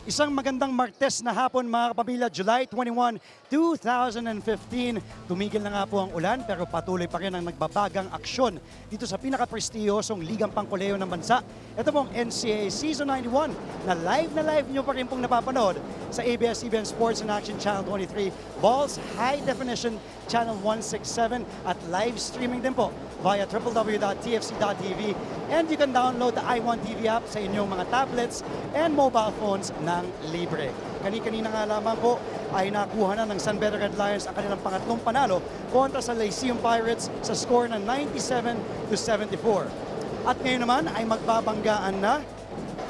Isang magandang Martes na hapon mga kapamilya, July 21, 2015. Tumigil na nga po ang ulan pero patuloy pa rin ang nagbabagang aksyon dito sa pinaka-prestiyosong ligang pangkoleyo ng bansa. Ito pong NCAA Season 91 na live nyo pa rin pong napapanood sa ABS-CBN Sports and Action Channel 23, Balls High Definition Channel 167 at live streaming din po via www.tfc.tv, and you can download the i1 TV app sa inyong mga tablets and mobile phones ng libre. Kani-kanina nga lamang po ay nakuha na ng San Beda Red Lions ang kanilang pangatlong panalo kontra sa Lyceum Pirates sa score na 97-74. At ngayon naman ay magbabanggaan na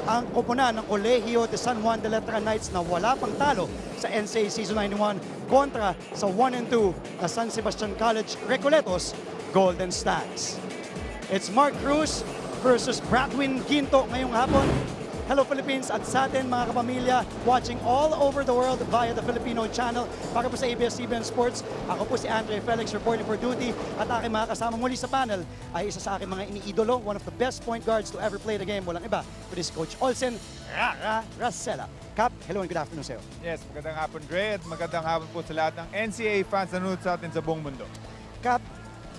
ang koponan ng Colegio de San Juan de Letra Knights na wala pang talo sa NCAA Season 91 kontra sa 1-2 na San Sebastian College Recoletos Golden Stacks. It's Mark Cruz versus Bradwin Ginto ngayong hapon. Hello Philippines at sa atin mga kapamilya watching all over the world via the Filipino channel. Para po sa ABS-CBN Sports, ako po si Andre Felix reporting for duty at aking mga kasama muli sa panel ay isa sa aking mga iniidolo, one of the best point guards to ever play the game. Walang iba, it is Coach Olsen Rasela. Cap, hello and good afternoon sa'yo. Yes, magandang hapon Dre at magandang hapon po sa lahat ng NCAA fans na nanonood sa atin sa buong mundo. Cap,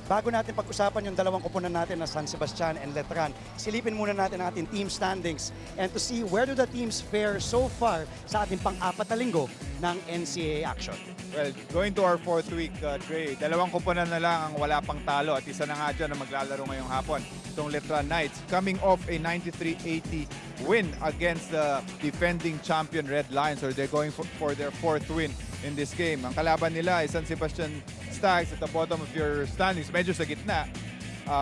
bago natin pag-usapan yung dalawang koponan natin na San Sebastian and Letran, silipin muna natin ang ating team standings and to see where do the teams fare so far sa ating pang-apat na linggo ng NCAA action. Well, going to our fourth week, Dre, dalawang koponan na lang ang wala pang talo at isa na nga dyan na maglalaro ngayong hapon. Itong Letran Knights coming off a 93-80 win against the defending champion Red Lions, or they're going for their fourth win in this game. Ang kalaban nila ay San Sebastian Stacks at the bottom of your standings, medyo sa gitna,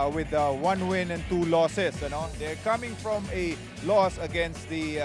with 1 win and 2 losses. Ano? They're coming from a loss against the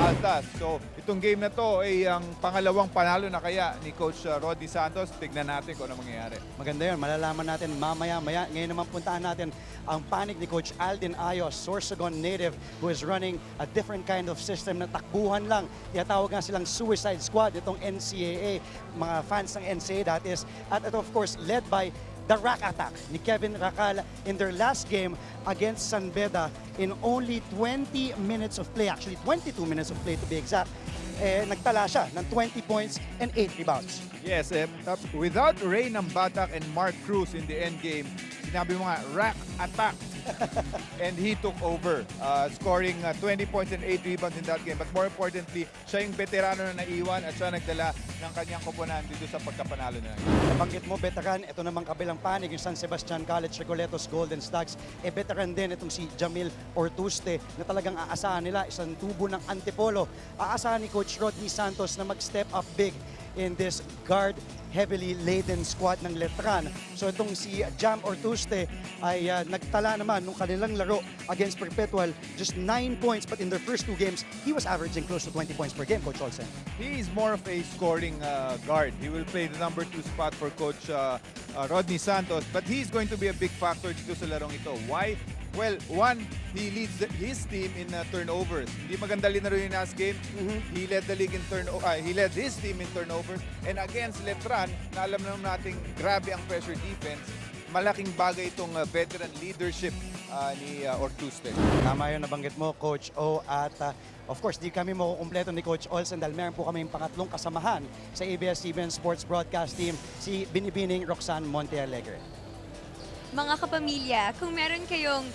Altas. So itong game na to ay ang pangalawang panalo na kaya ni Coach Rodney Santos. Tignan natin kung ano mangyayari. Maganda yun, malalaman natin mamaya-maya. Ngayon naman puntahan natin ang panig ni Coach Aldin Ayos, Sorsogon native, who is running a different kind of system na takbuhan lang. Tinatawag nga silang suicide squad, itong NCAA, mga fans ng NCAA that is. At ito of course led by the rack attack ni Kevin Racal in their last game against San Beda in only 20 minutes of play, actually 22 minutes of play to be exact. Nagtala siya ng 20 points and 8 rebounds. Yes, without Ray Nambatak and Mark Cruz in the end game, sinabi mo nga, rack attack. And he took over, scoring 20 points and 8 rebounds in that game. But more importantly, siya yung veterano na naiwan at siya nagdala ng kanyang koponan dito sa pagkapanalo na. Nabanggit mo, veteran, ito namang kabilang panig, yung San Sebastian College Recoletos Golden Stacks. Veteran din itong si Jamil Ortuste na talagang aasahan nila, isang tubo ng Antipolo. Aasahan ni Coach Rodney Santos na mag-step up big in this guard heavily laden squad ng Letran. So itong si Jam Ortuste ay nagtala naman nung kanilang laro against Perpetual, just 9 points, but in their first 2 games, he was averaging close to 20 points per game, Coach Olsen. He is more of a scoring guard. He will play the number 2 spot for Coach Rodney Santos, but he's going to be a big factor dito sa larong ito. Why? Well, one, he leads his team in turnovers. Hindi maganda linaro yung last game. He led the league in he led his team in turnovers. And against Letran, na alam naman natin grabe ang pressure defense, malaking bagay itong veteran leadership ni Ortuste. Tama yun nabanggit mo, Coach O. At of course, di kami makukumpleto ni Coach Olsen dahil meron po kami yung pangatlong kasamahan sa ABS-CBN Sports Broadcast Team, si Binibining Roxanne Montealegre. Mga kapamilya, kung meron kayong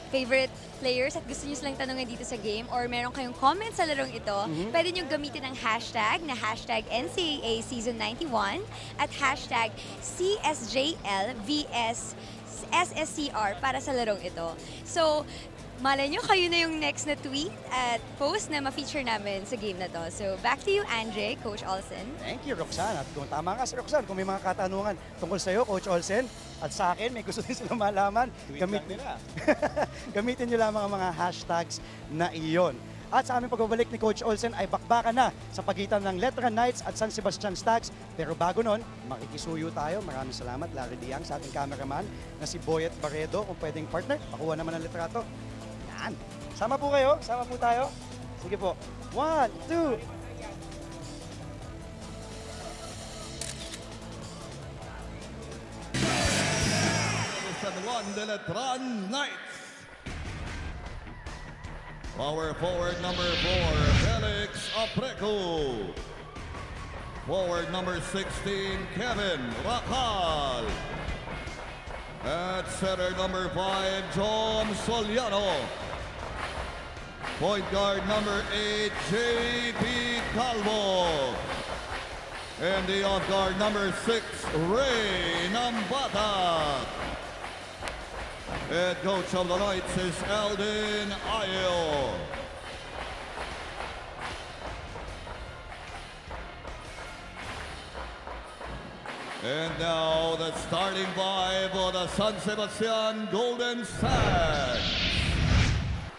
favorite players at gusto nyo silang tanongin dito sa game or meron kayong comments sa larong ito, pwede nyo gamitin ang hashtag na hashtag NCAA Season 91 at hashtag CSJL vs SSC-R para sa larong ito. So, malay nyo, kayo na yung next na tweet at post na ma-feature namin sa game na to. So, back to you, Andre, Coach Olsen. Thank you, Roxanne. At kung tama ka si Roxanne, kung may mga katanungan tungkol sa iyo, Coach Olsen, at sa akin, may gusto din sila malaman, gamitin nyo lamang ang mga hashtags na iyon. At sa aming pagbabalik ni Coach Olsen ay bakbakan na sa pagitan ng Letra Knights at San Sebastian Stags. Pero bago nun, makikisuyo tayo. Maraming salamat, Larry Diang, sa ating cameraman na si Boyet Barredo. Kung pwedeng partner, pakuha naman ang litrato. Yan. Sama po kayo, sama po tayo. Sige po. 1, 2. San Juan de Letran Knights. Power forward number 4, Felix Apreco. Forward number 16, Kevin Racal. At center number 5, John Soliano. Point guard number 8, J.P. Calvo. And the off guard number 6, Ray Nambata. Head coach of the Knights is Eldin Ayo. And now the starting five of the San Sebastian Golden Stags.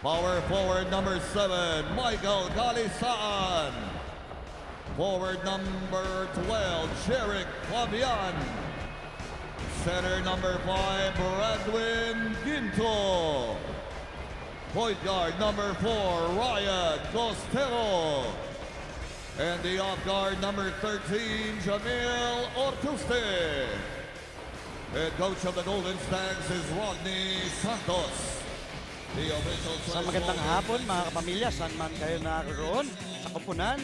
Power forward number 7, Michael Calisaan. Forward number 12, Jerick Fabian. Center number 5, Bradwin Ginto. Point guard number 4, Ryan Costello. And the off guard number 13, Jamil Ortuste. Head coach of the Golden Stags is Rodney Santos. The official Sa magandang hapon mga kapamilya, saan man kayo naroon sa koponan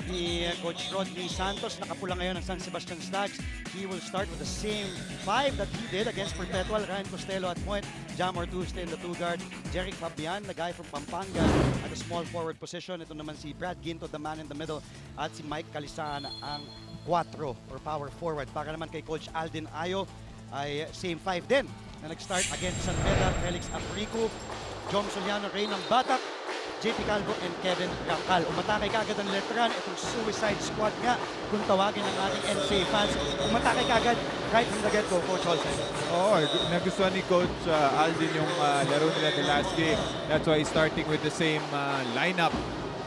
ni Coach Rodney Santos, nakapula ngayon ng San Sebastian Stags. He will start with the same 5 that he did against Perpetual. Ryan Costello at point, Jam Ortuste in the 2 guard, Jerick Fabian, the guy from Pampanga at the small forward position. Ito naman si Brad Ginto, the man in the middle, at si Mike Calisaan ang 4 or power forward. Para naman kay Coach Aldin Ayo ay same 5 din na nag-start against San Beda, Felix Aprico, Jom Soliano, Ray Nambata, JP Calvo, and Kevin Racal. Umatake kagad ang Letran, itong Suicide Squad nga kung tawagin ng ating NCAA fans. Umatake kagad right from the get-go, Coach Olsen. Oo, nagustuhan ni Coach Aldin yung laro nila the last game. That's why he's starting with the same lineup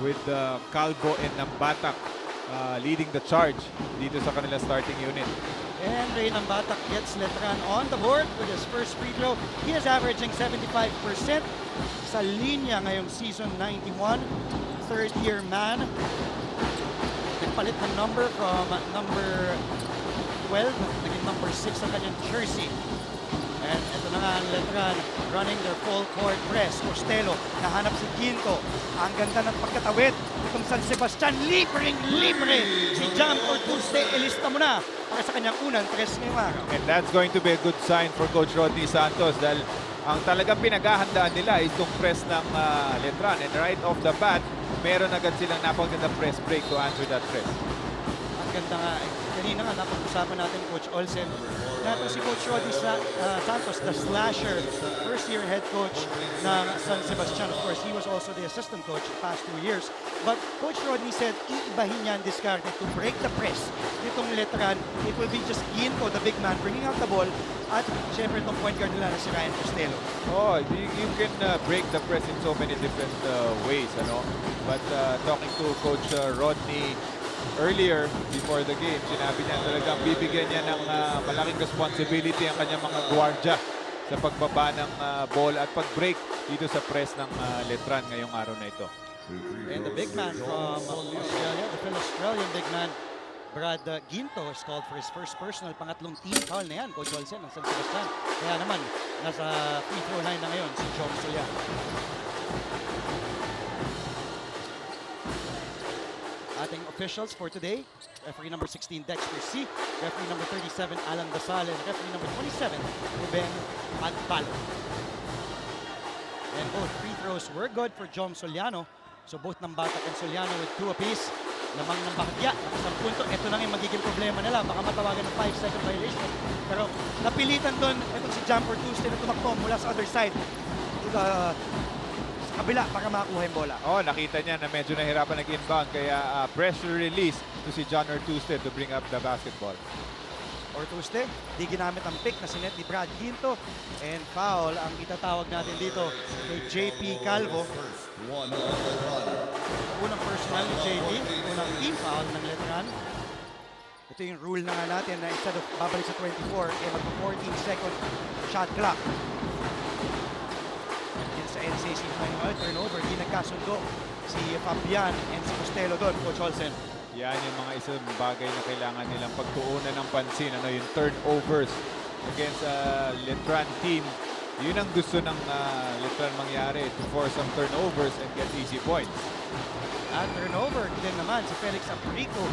with Calvo and Nambata leading the charge dito sa kanila starting unit. And Ray Nambata gets Letran on the board with his first free throw. He is averaging 75% sa linya ngayong season 91. Third-year man. Nagpalit ng number from number 12, naging number 6 ang kanyang jersey. And ito na nga ang Letran running their full court press. Costello, nahanap si Ginto. Ang ganda ng pagkatawid. Itong San Sebastian, libre. Si Jam Ortuste, ilista mo na para sa kanyang unang press ngayong araw. And that's going to be a good sign for Coach Rodney Santos dahil ang talagang pinaghahandaan nila is itong press ng Letran. And right off the bat, meron agad silang napagandang press break to answer that press. Ang ganda nga, kanina nga napag-usapan natin Coach Olsen. Nato si Coach Rodney Santos, the slasher, first-year head coach ng San Sebastian. Of course, he was also the assistant coach the past 2 years. But Coach Rodney said, iibahin niya ang diskarte to break the press. Itong Letran, it will be just Ginto, the big man, bringing out the ball. At syempre itong point guard nila na si Ryan Costello. Oh, you can break the press in so many different ways, ano? But talking to Coach Rodney earlier before the game, sinabi niya talagang bibigyan niya ng malaking responsibility ang kanyang mga gwardiya sa pagbaba ng ball at pag-break dito sa press ng Letran ngayong araw na ito. And the big man from Australia, the Phil-Australian big man, Brad Ginto, is called for his first personal, pangatlong team foul na yan, Coach Olsen, ng San Sebastian. Kaya naman, nasa free throw line na ngayon si Jom Soliano. Ating officials for today, referee number 16, Dexter C. Referee number 37, Alan Basal. And referee number 27, Ruben Adpalo. And both free throws were good for Jom Soliano. So both Nambata and Soliano with 2 apiece. Lamang ng bahagya, isang punto. Ito na yung magiging problema nila. Baka matawagan ng 5-second violation. Pero napilitan doon, itong si Jam Ortuste na tumakbo mula sa other side to kabila para makakuha yung bola. Oh, nakita niya na medyo nahirapan nag-inbound kaya pressure release to si John Ortuste to bring up the basketball. Ortuste, di ginamit ang pick na sinet ni Brad Quinto. And foul ang itatawag natin dito kay JP Calvo. Unang personal ni JP, unang team foul ng Letran. Ito yung rule na nga natin na instead of babalik sa 24, magpa-14-second shot clock. Yan sa NCAA turnover, di nagkasundo si Fabian and si Costello doon, Coach Olsen. Yan yung mga isang bagay na kailangan nilang pagtuunan ng pansin. Yung turnovers against Letran team. Yun ang gusto ng Letran mangyari, to force some turnovers and get easy points. At turnover din naman si Felix Aprico.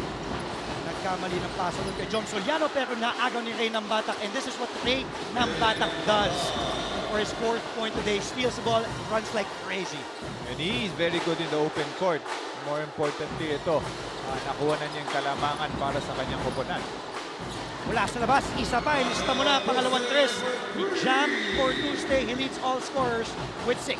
Nagkamali ng paso doon kay Jom Soliano pero naagaw ni Ray Nambatak, and this is what Ray Nambatak does. For his 4th point today, steals the ball, runs like crazy. And he is very good in the open court. More importantly, ito, nakuha na niya yung kalamangan para sa kanyang koponan. Mula sa labas, isa pa, ilista mo na, pangalawang tres. Ni Jam Ortuste, he leads all scorers with 6.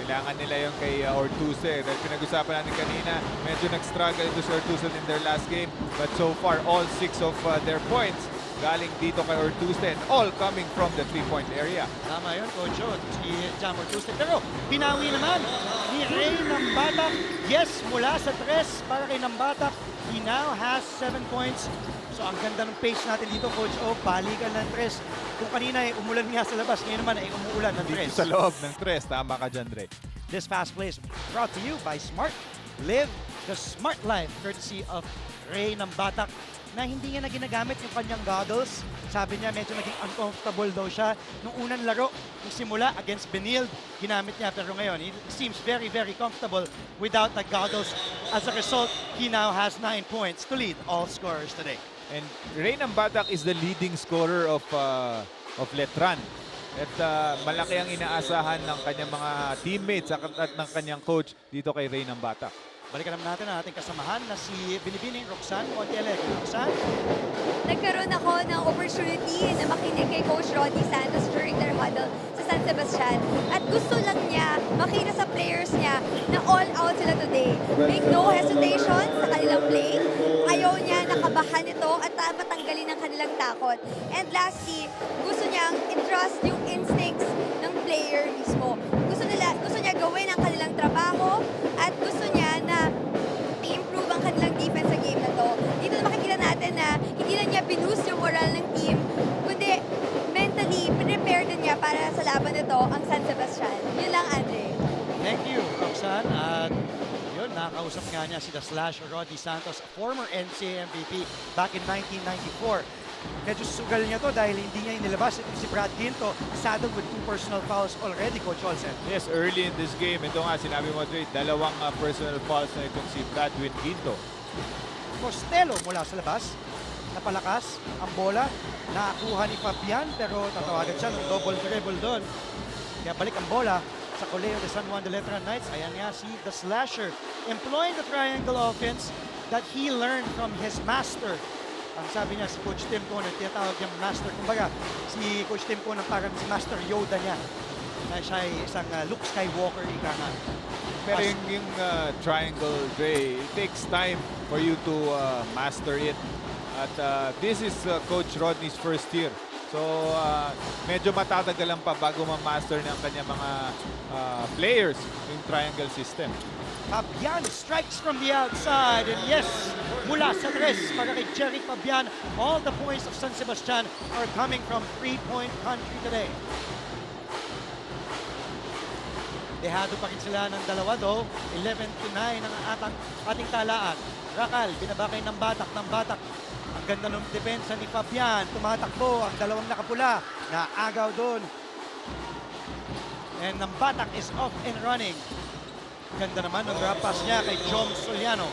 Kailangan nila yung kay Ortuste. Dahil pinag-usapan natin kanina, medyo nag-struggle ito si Ortuste in their last game. But so far, all 6 of their points galing dito kay Ortuste, and all coming from the 3-point area. Tama yun, Coach O, si Jam Ortuste. Pero pinawi naman ni Ray Nambatak. Yes, mula sa tres para kay Nambatak. He now has 7 points. So ang ganda ng pace natin dito, Coach O. Balikan ng tres. Kung kanina ay umulan nga sa labas, ngayon naman ay umuulan ng tres. Dito sa loob ng tres. Tama ka dyan, Dre. This fast play is brought to you by Smart. Live the smart life courtesy of Ray Nambatak, na hindi niya na ginagamit yung kanyang goggles. Sabi niya medyo naging uncomfortable daw siya. Nung unang laro, nung simula against Benilde, ginamit niya. Pero ngayon, he seems very, very comfortable without the goggles. As a result, he now has 9 points to lead all scorers today. And Ray Nambatak is the leading scorer of Letran. At malaki ang inaasahan ng kanyang mga teammates at ng kanyang coach dito kay Ray Nambatak. Balikan naman natin ang ating kasamahan na si Binibining Roxanne Montialegre. Roxanne? Nagkaroon ako ng opportunity na makinig kay Coach Rodney Santos during their huddle sa San Sebastian. At gusto lang niya makita sa players niya na all out sila today. Make no hesitation sa kanilang play. Ayaw niya nakabahan ito at matanggalin ang kanilang takot. And lastly, gusto niyang i-trust yung instincts ng player mismo. Gusto niya gawin ang kanilang trabaho at gusto niya na i-improve ang kanilang defense sa game na to. Dito na makikita natin na hindi lang niya binoost yung moral ng team, kundi mentally, prepare din niya para sa laban nito ang San Sebastian. Yun lang, Andre. Thank you, Roxanne. At yun, nakausap nga niya si The Slash Rodney Santos, a former NCAA MVP back in 1994. Medyo sugal niya to dahil hindi niya inilabas ito si Brad Quinto, saddled with 2 personal fouls already, Coach Olsen. Yes, early in this game, ito nga sinabi mo, Dre, 2 personal fouls na itong si Bradwin Quinto. Costello mula sa labas, napalakas ang bola, nakakuha ni Fabian pero tatawagan siya ng double dribble doon. Kaya balik ang bola sa Colegio de San Juan de Letran Knights. Ayan nga si The Slasher, employing the triangle offense that he learned from his master. Ang sabi niya si Coach Tim Conner, tinatawag niyang master. Kumbaga, si Coach Tim Conner parang si Master Yoda niya. Na siya ay isang Luke Skywalker, ika nga. Pero yung triangle, Dre, it takes time for you to master it. At this is Coach Rodney's first year. So, medyo matatagalan pa bago ma-master ng kanya mga players yung triangle system. Fabian strikes from the outside, and yes, mula sa tres para kay Jerry Fabian, all the points of San Sebastian are coming from 3-point country today. Dehado pa rin sila ng dalawa do, 11-9 ang ating talaan. Rakal, binabakay ng Batak. Ang ganda ng depensa ni Fabian, tumatakbo ang dalawang nakapula, naagaw doon. And ng Batak is off and running. Ganda naman ng drop pass niya kay Jom Soliano.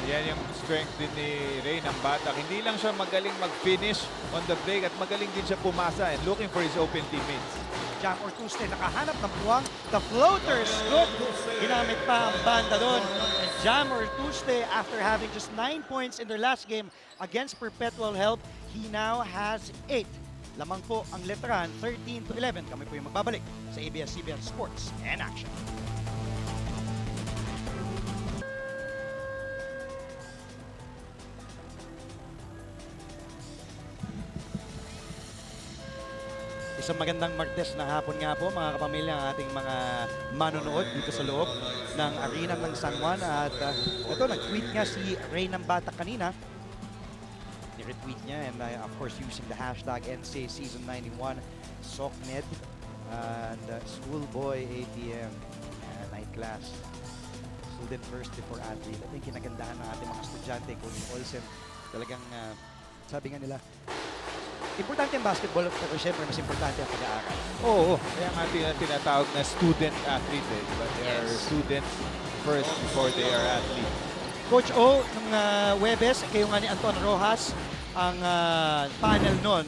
Yan yung strength din ni Ray Nambatak. Hindi lang siya magaling mag-finish on the break at magaling din siya pumasa and looking for his open teammates. Jam Ortuste nakahanap ng puwang. The floaters, good. Ginamit pa ang banda doon. And Jam Ortuste, after having just 9 points in their last game against Perpetual Help, he now has 8. Lamang po ang Letran 13-11. Kami po yung magbabalik sa ABS-CBN Sports and Action. Isang magandang Martes na hapon nga po mga kapamilya ang ating mga manonood dito sa loob ng arena ng San Juan. At ito, nag-tweet nga si Ray ng Bata kanina. Ni-retweet niya and of course using the hashtag NCAA Season 91 SOCMED and Schoolboy ATM night class. Student first before athlete. Ito yung kinagandahan ng ating mga estudyante. Coach Olsen, talagang sabi nga nila, importante ang basketball, pero siyempre mas importante ang pag-aaral. Oo, kaya nga tinatawag na student athlete but they are students first before they are athletes. Coach O, nung Webes, kayo nga ni Anton Rojas, ang panel nun,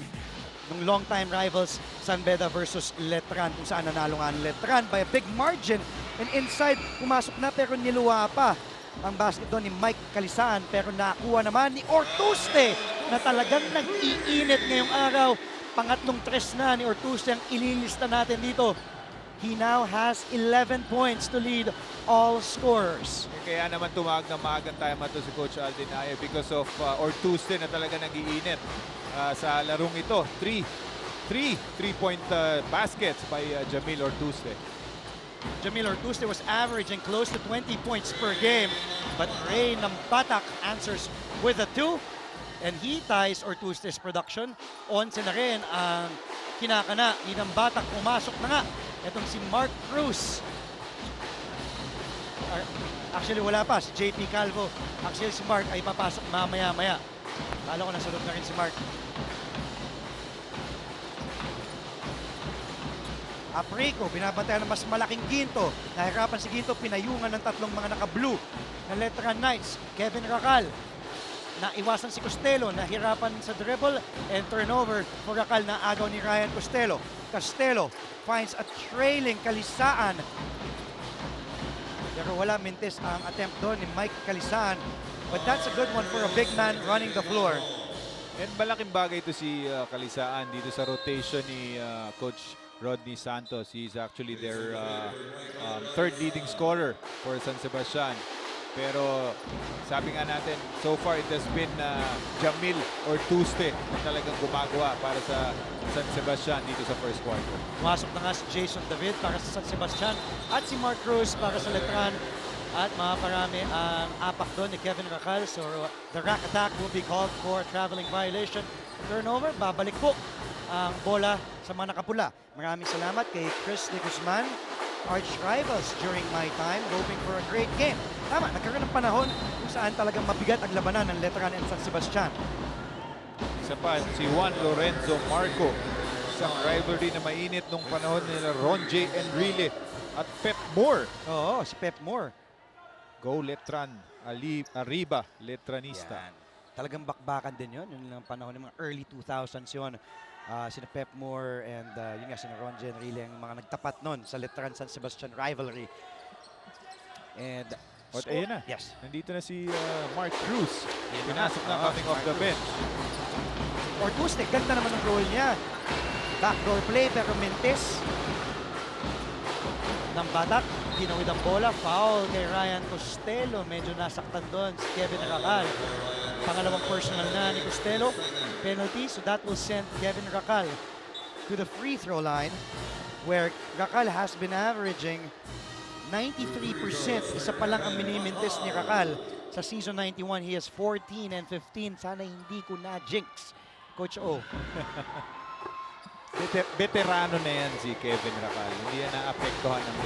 nung long-time rivals San Beda versus Letran, kung saan nanalo nga ang Letran by a big margin. And inside, pumasok na pero niluwa pa ang basket doon ni Mike Calisaan, pero nakuha naman ni Ortuste na talagang nag-iinit ngayong araw. Pangatlong tres na ni Ortuste ang ililista natin dito. He now has 11 points to lead all scorers. Kaya naman tumawag na maagang time to si Coach Alden Aye because of Ortuste na talaga nag-iinit sa larong ito. Three-point baskets by Jamil Ortuste. Jamil Ortuste was averaging close to 20 points per game, but Ray ng Batak answers with a 2, and he ties Ortuste's production. 11 na rin ang kinakana ni ng Batak. Pumasok na nga itong si Mark Cruz. Actually wala pa, si JP Calvo. Actually si Mark ay papasok mamaya-maya. Kala ko nasunod na rin si Mark. Aprico, binabantayan ng mas malaking ginto. Nahirapan si Ginto, pinayungan ng tatlong mga naka-blue na Letran Knights. Kevin Racal, naiwasan si Costello, nahirapan sa dribble and turnover for Racal na agaw ni Ryan Costello. Costello finds a trailing Calisaan. Pero wala mintes ang attempt doon ni Mike Calisaan. But that's a good one for a big man running the floor. And malaking bagay ito si Calisaan dito sa rotation ni Coach Rodney Santos. He's actually their third leading scorer for San Sebastian. Pero sabi nga natin, so far it has been Jamil Ortuste na talagang gumagawa para sa San Sebastian dito sa first quarter. Pumasok na nga si Jason David para sa San Sebastian at si Mark Cruz para sa Letran. At makaparami ang apak doon ni Kevin Racal. So the rack attack will be called for traveling violation. Turnover, babalik po ang bola sa mga nakapula. Maraming salamat kay Chris de Guzman, arch rivals during my time, hoping for a great game. Tama, nagkaroon ng panahon kung saan talagang mabigat ang labanan ng Letran and San Sebastian. Isa pa, si Juan Lorenzo Marco. Isang rivalry na mainit nung panahon nila Ron J. Enrile at Pep Moore. Oo, si Pep Moore. Go Letran, Arriba, Letranista. Yan. Talagang bakbakan din yun. Yun lang panahon ng mga early 2000s yun. Sina Pep Moore and yun nga, sina Ron J. Enrile ang mga nagtapat nun sa Letran San Sebastian rivalry. And Ayun na. yes. Nandito na si Mark Cruz. Pinasok na coming off the bench. Ortuste, ganda naman ang role niya. Backdoor play pero Mentes ng Batak. Ginawid ang bola. Foul kay Ryan Costello. Medyo nasaktan doon si Kevin Racal. Pangalawang personal na ni Costello. Penalty. So that will send Kevin Racal to the free throw line where Racal has been averaging 93%. Isa pa lang ang minimintes ni Racal. Sa season 91, he has 14 and 15. Sana hindi ko na-jinx, Coach O. Veterano na yan si Kevin Racal. Hindi yan naapektuhan ng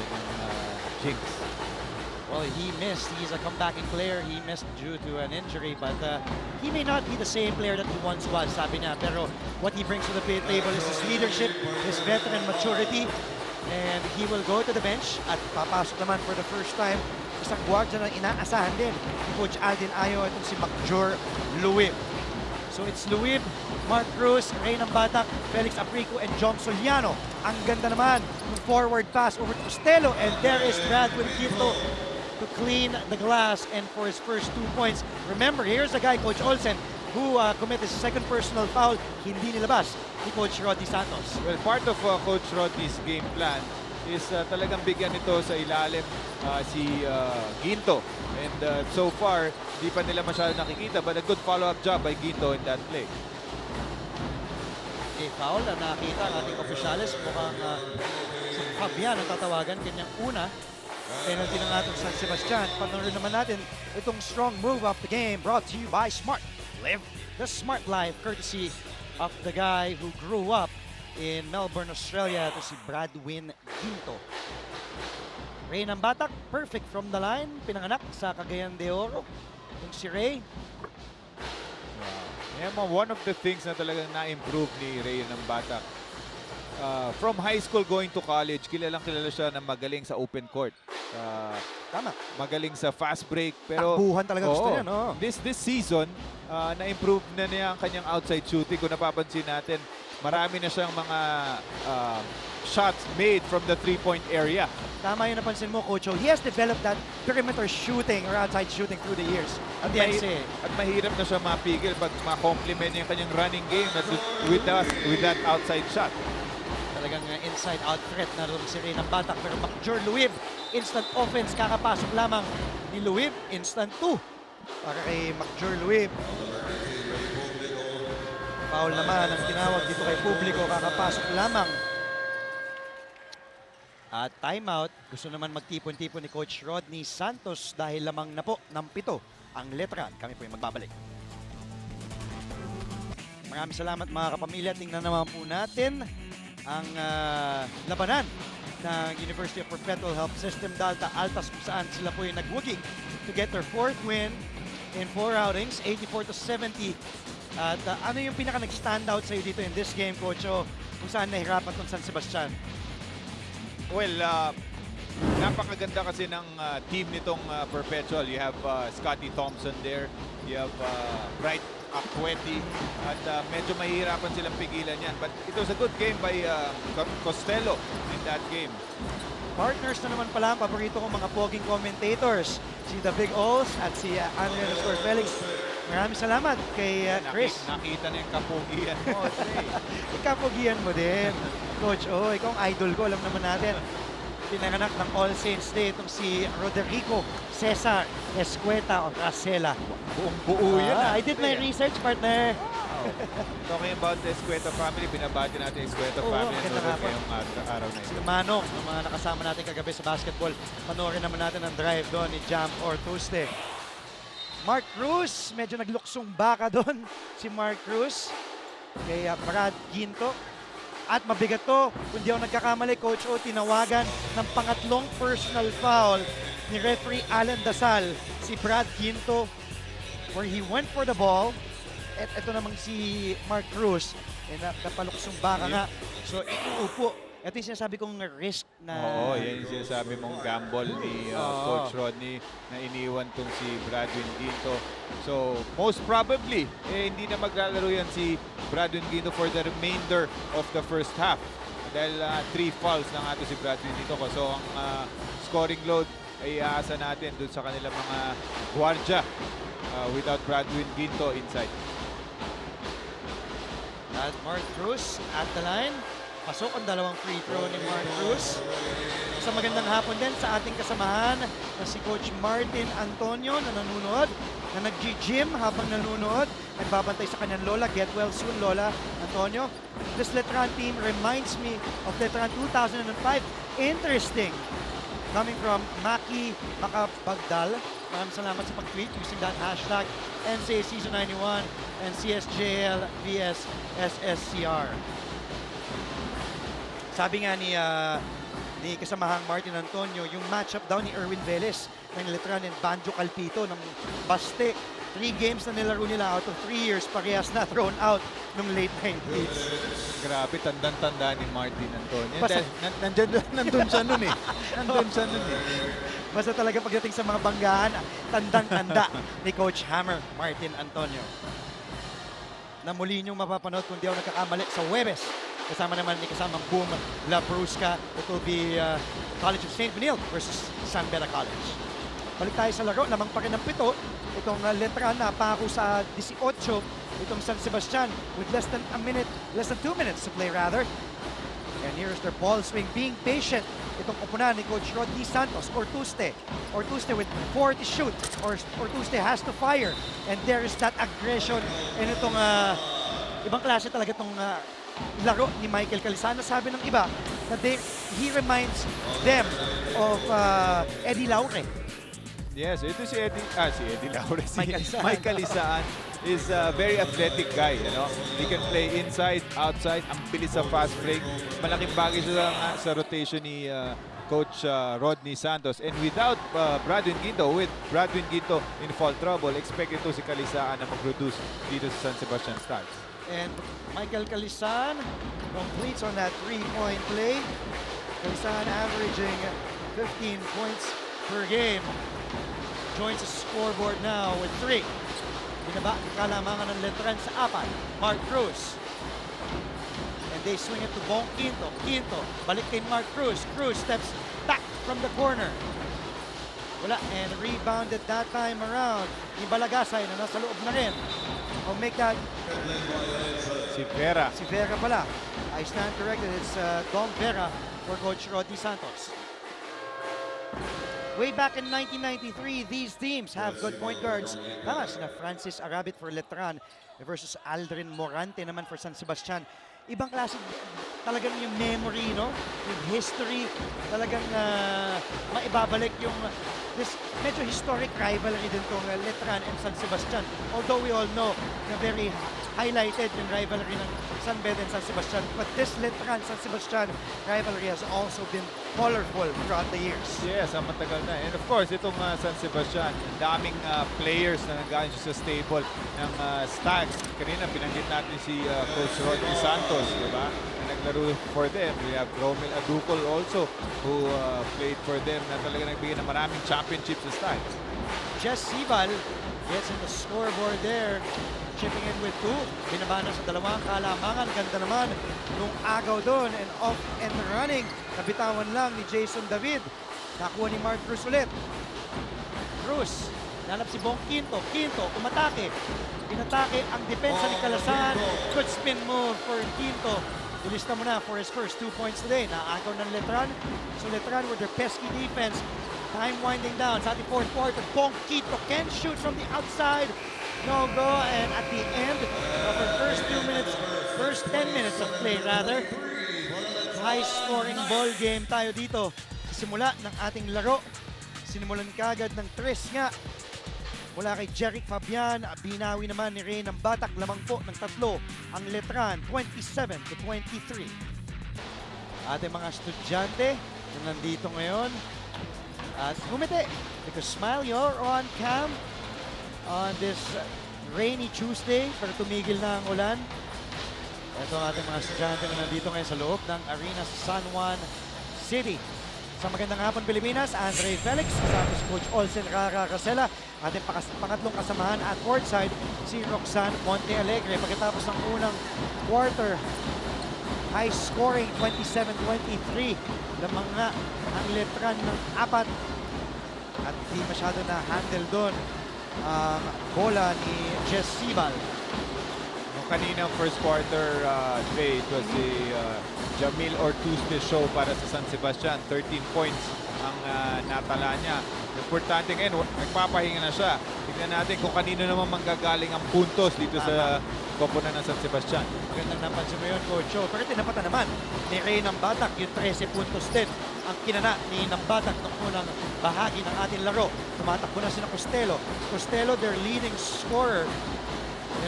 jinx. Well, he missed. He's a comebacking player. He missed due to an injury, but he may not be the same player that he once was, sabi niya. Pero what he brings to the table is his leadership, his veteran maturity, and he will go to the bench at papasok naman for the first time isang guardia na inaasahan din ni Coach Alden Ayo, itong si Macjor Luib. So it's Luib, Mark Cruz, Ray ng Batak, Felix Aprico, and Jom Soliano. Ang ganda naman ng forward pass over to Costello, and there is Bradwin Quito to clean the glass and for his first 2 points. Remember, here's a guy, Coach Olsen, who committed his second personal foul, hindi nilabas ni Coach Rodney Santos. Well, part of Coach Rodney's game plan is talagang bigyan nito sa ilalim si Ginto. And so far, di pa nila masyado nakikita, but a good follow-up job by Ginto in that play. Okay, foul na nakita ang ating opisyalis. Mukhang si Fabian ang tatawagan. Kanyang una. Penalty ng ating San Sebastian. Panonood naman natin itong strong move of the game brought to you by Smart. Live the smart life courtesy of the guy who grew up in Melbourne, Australia. Ito si Bradwin Ginto. Ray ng Batak, perfect from the line. Pinanganak sa Cagayan de Oro. Itong si Ray. Yeah, one of the things na talagang na-improve ni Ray ng Batak. From high school going to college, kilala siya na magaling sa open court. Tama. Magaling sa fast break. Pero Takbuhan talaga gusto niya, no? This season, na-improve na niya ang kanyang outside shooting. Kung napapansin natin, marami na siyang mga shots made from the three-point area. Tama yung napansin mo, Coach. He has developed that perimeter shooting or outside shooting through the years at the NCAA. At mahirap na siya mapigil pag ma-complement niya yung kanyang running game with that outside shot. Talagang inside-out threat na rin si Ray ng Batak. Pero McJor Luib, instant offense, kakapasok lamang ni Luib, instant 2 para kay McJor Luib. Foul naman ang tinawag dito kay publiko, kakapasok lamang. At timeout, gusto naman magtipon-tipon ni Coach Rodney Santos dahil lamang na po ng 7 ang letran. Kami po yung magbabalik. Maraming salamat mga kapamilya. Tingnan naman po natin ang labanan ng University of Perpetual Health System Dalta Altas kung saan sila po yung nagwuging to get their 4th win in 4 outings, 84-70. At ano yung pinaka nag-stand out sa'yo dito in this game, Coach, o kung saan nahirapan tong San Sebastian? Well, napakaganda kasi ng team nitong Perpetual. You have Scotty Thompson there. You have Bright Aqueti. At medyo mahihirapan silang pigilan yan. But it was a good game by Costello in that game. Partners na naman pala ang paborito kong mga poging commentators. Si The Big O's at si Andre Felix. Maraming salamat kay Chris. Nakita na yung kapugian mo, Trey. Ikapugian mo din. Coach, ikaw ang idol ko. Alam naman natin. Pinanganak ng All Saints Day itong si Roderico Cesar Escueta o Casela. Buong buo yan. I did my research, partner. Talking about the Escueta family, binabati natin yung Escueta family ngayong araw na ito. Manong, ng mga nakasama natin kagabi sa basketball. Panoorin naman natin ang drive doon ni Jam or Tuesday. Mark Cruz, medyo nagluksong baka doon si Mark Cruz. Kay Brad Ginto. At mabigat to, kung di ako nagkakamali, Coach O, tinawagan ng pangatlong personal foul ni referee Alan Dasal, si Brad Ginto, where he went for the ball. At ito namang si Mark Cruz, napaluksong baka nga. So, iuupo. Ito yung sinasabi kong risk na... Oo, yan yung sinasabi mong gamble ni Coach Rodney na iniwan tong si Bradwin Ginto. So, most probably, hindi na maglalaro yan si Bradwin Ginto for the remainder of the first half. Dahil 3 fouls na nga ito si Bradwin Ginto. So, ang scoring load ay aasa natin dun sa kanilang mga guardia without Bradwin Ginto inside. At Mark Cruz at the line. Pasok ang dalawang free throw ni Mark Cruz. Sa magandang hapon din sa ating kasamahan na si Coach Martin Antonio na nanonood, na nag-gym habang nanonood. Nagbabantay sa kanyang lola. Get well soon, Lola Antonio. This Letran team reminds me of Letran 2005. Interesting. Coming from Maki Makabagdal. Maraming salamat sa pag-tweet using that hashtag NCAA Season 91 and CSJL vs SSC-R. Sabi nga ni kasamahang Martin Antonio, yung matchup daw ni Erwin Velez ng Letran and Banjo Calpito ng Baste. 3 games na nilaro nila out of 3 years, parehas na thrown out nung late 90s. Grabe, tandang-tanda ni Martin Antonio. Basta, nandun siya nun eh. Nandun siya nun eh. Basta talaga pagdating sa mga banggahan, tandang-tanda ni Coach Hammer Martin Antonio. Na muli niyong mapapanood kung di ako nagkakamali sa Huwebes. Kasama naman ni kasamang Boom Labrusca. It will be College of St. Benil versus San Beda College. Balik tayo sa laro, lamang pa rin ng 7. Itong Letran na pako sa 18. Itong San Sebastian with less than 2 minutes to play rather. And here's their ball swing, being patient. Itong upunan ni Coach Rodney Santos, Ortuste. Ortuste with 4 to shoot. Ortuste has to fire. And there is that aggression. And itong ibang klase talaga itong laro ni Michael Calisana. Sabi ng iba na he reminds them of Eddie Laure. Yes, ito si Eddie Laure. Mike Calisaan is a very athletic guy, you know. He can play inside, outside, ang bilis sa fast break. Malaking bagay sa rotation ni Coach Rodney Santos. And without Bradwin Ginto, with Bradwin Ginto in fall trouble, expect ito si Calisaan na mag-produce dito sa San Sebastian Stars. And Michael Calisan completes on that 3-point play. Calisan averaging 15 points per game. Joins the scoreboard now with 3. Binaba ang kalamangan ng Letran sa 4. Mark Cruz. And they swing it to Bong Quinto. Quinto, balik kay Mark Cruz. Cruz steps back from the corner. Wala, and rebounded that time around. Ni Balagasay na nasa loob na rin. I'll make that. Si Vera. Si Vera pala. I stand corrected. It's Dom Vera for Coach Rodney Santos. Way back in 1993, these teams have good point guards. Tama, sina Francis Arabit for Letran versus Aldrin Morante naman for San Sebastian. Ibang klase talagang yung memory, no? Yung history, talagang maibabalik yung this medyo historic rivalry din tong Letran and San Sebastian. Although we all know na very highlighted yung rivalry ng San Bed and San Sebastian. But this Letran-San Sebastian rivalry has also been colorful throughout the years. Yes, matagal na. And of course, itong San Sebastian, daming players na nag-aanyo sa stable ng Stags. Kanina, binanggit natin si Coach Rodney Santos, di ba? Na naglaro for them. We have Romel Aducol also, who played for them, na talaga nagbigay ng maraming championships sa Stags. Jess Sibal gets in the scoreboard there. Chipping in with 2. Binaba na sa 2 kalamangan. Ganda naman nung agaw doon. And off and running. Nabitawan lang ni Jason David. Nakuha ni Mark Cruz ulit. Cruz. Nanap si Bong Quinto. Quinto, umatake. Pinatake ang depensa ni Calasan. Good spin move for Quinto. Ilista mo na for his first 2 points today. Naagaw ng Letran. So Letran with their pesky defense. Time winding down sa ating 4th quarter. Bong Quinto can shoot from the outside. No go, and at the end of the first 10 minutes of play rather, high-scoring ball game tayo dito. Simula ng ating laro, sinimulan kagad ng 3 nga. Mula kay Jeric Fabian, binawi naman ni Ray ng Batak, lamang po ng 3 ang Letran, 27-23. Ating mga estudyante na nandito ngayon at gumiti, because smile, you're on cam on this rainy Tuesday, pero tumigil na ang ulan. Ito ang ating mga estudyante na nandito ngayon sa loob ng arena sa San Juan City. Sa magandang hapon Pilipinas, Andre Felix, kasama si Coach Olsen Rara Casella, ating pangatlong kasamahan at courtside, si Roxanne Monte Alegre. Pagkatapos ng unang quarter, high scoring 27-23, lamang nga ang Letran ng 4 at di masyado na handle doon ang bola ni Jess Sibal. Nung kaninang first quarter, it was si Jamil Ortuste show para sa San Sebastian. 13 points ang natala niya. Importante ngayon, nagpapahinga na siya. Tignan natin kung kanino naman manggagaling ang puntos dito sa koponan ng San Sebastian. Magandang napansin mo yun, Coach. Pero tinapatan naman ni Ray ng Batak yung 13 puntos din ang kinana ni Nambatak ng unang bahagi ng ating laro. Tumatakbo na sila Costello. Costello, their leading scorer.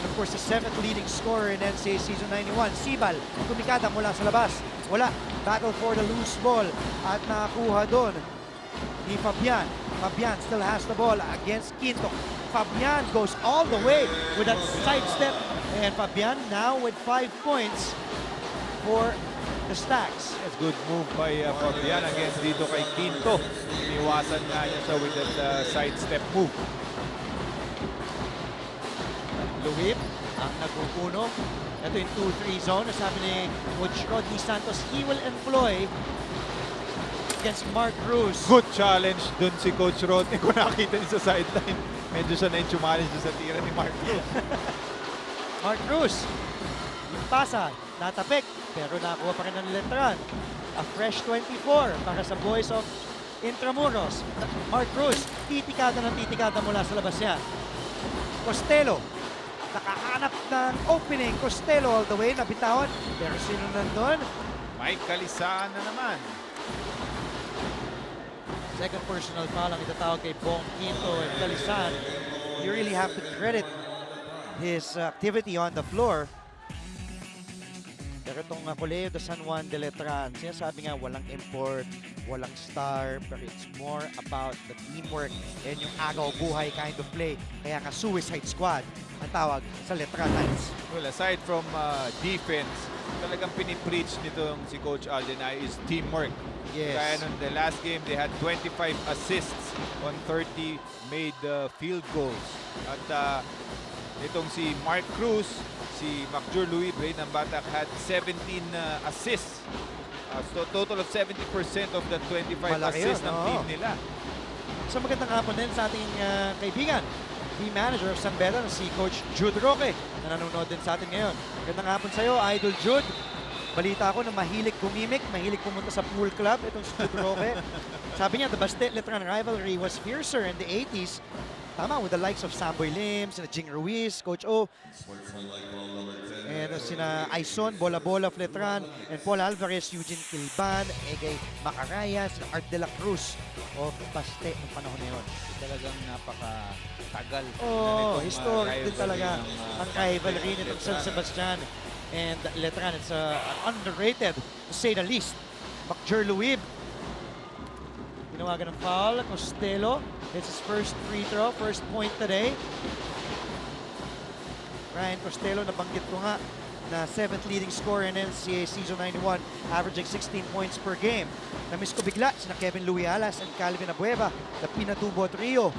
And of course, the 7th leading scorer in NCAA Season 91. Sibal, tumikada mula sa labas. Wala. Battle for the loose ball. At nakakuha doon ni Fabian. Fabian still has the ball against Quinto. Fabian goes all the way with that sidestep. And Fabian now with 5 points for the Stags. That's good move by Fabian against dito kay Quinto. Iniwasan nga niya siya with that sidestep move. Luwip ang nagpupuno. Ito yung 2-3 zone. Sabi ni Coach Rodney Santos, he will employ against Mark Cruz. Good challenge dun si Coach Rodney. Kung nakita niyo sa sideline, medyo siya na-challenge dun sa tira ni Mark Cruz. Mark Cruz, yung pasa, natapik, pero nakuha pa rin ng letran. A fresh 24 para sa boys of Intramuros. Mark Cruz, titikada ng titikada mula sa labas niya. Costello, nakahanap ng opening. Costello all the way, nabitawan. Pero sino nandun? Mike Calisaan na naman. Second personal foul ang itatawag kay Bong Quinto and Calisan. You really have to credit his activity on the floor. Pero itong Colegio de San Juan de Letran, sinasabi nga walang import, walang star, but it's more about the teamwork and yung agaw-buhay kind of play. Kaya nga suicide squad ang tawag sa Letran Knights. Well, aside from defense, talagang pinipreach nitong si Coach Alden ay is teamwork. Yes. Kaya nung the last game, they had 25 assists on 30 made field goals. At itong si Mark Cruz, si Macjur Louis Brain ng Batak had 17 assists. So total of 70% of the 25 Malaki assists yun, ng oo. team nila. So magandang hapon din sa ating kaibigan, team manager of San Beda, si Coach Jude Roque, na nanonood din sa atin ngayon. Magandang hapon sa iyo, Idol Jude. Balita ko na mahilig gumimik, mahilig pumunta sa pool club, itong si Jude Roque. Sabi niya, the Baste-Letran rivalry was fiercer in the 80s. Tama, with the likes of Samboy Lim, sina Jing Ruiz, Coach O, and sina Aison, Bola-Bola of Letran, and Paul Alvarez, Eugene Kilban, Egay Macaraya, sina Art de la Cruz of Baste ng panahon na yun. Talagang napaka-tagal. Oh, historic din talaga ang rivalry nitong San Sebastian and Letran. It's underrated, to say the least. Macjur Louis, tinawagan ng foul. Costello, it's his first free throw, first point today. Ryan Costello, nabanggit ko nga na 7th leading scorer in NCAA Season 91, averaging 16 points per game. Namiss ko bigla sina Kevin Louis Alas and Calvin Abueva, the Pinatubo trio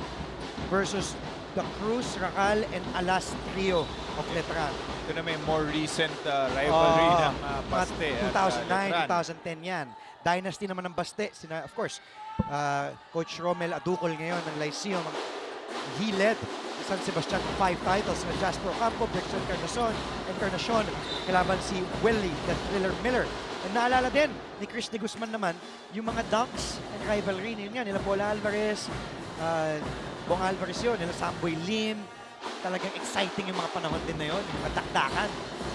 versus the Cruz, Racal, and Alas trio of Letran. Ito na may more recent rivalry ng Baste. 2009, 2010 yan. Dynasty naman ng Baste. Sina, of course, Coach Romel Aducol ngayon ng Lyceum. He led San Sebastian to 5 titles na Jasper Ocampo, Brixton Encarnacion, kalaban si Willie, the Thriller Miller. And naalala din ni Chris de Guzman naman yung mga dunks and rivalry niya nila Paul Alvarez, Bong Alvarez yun, nila Samboy Lim. Talagang exciting yung mga panahon din na yun, yung mga dakdakan.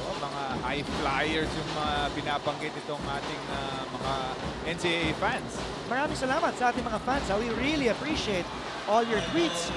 Oh, mga high flyers yung mga binabanggit itong ating mga NCAA fans. Maraming salamat sa ating mga fans. We really appreciate all your tweets.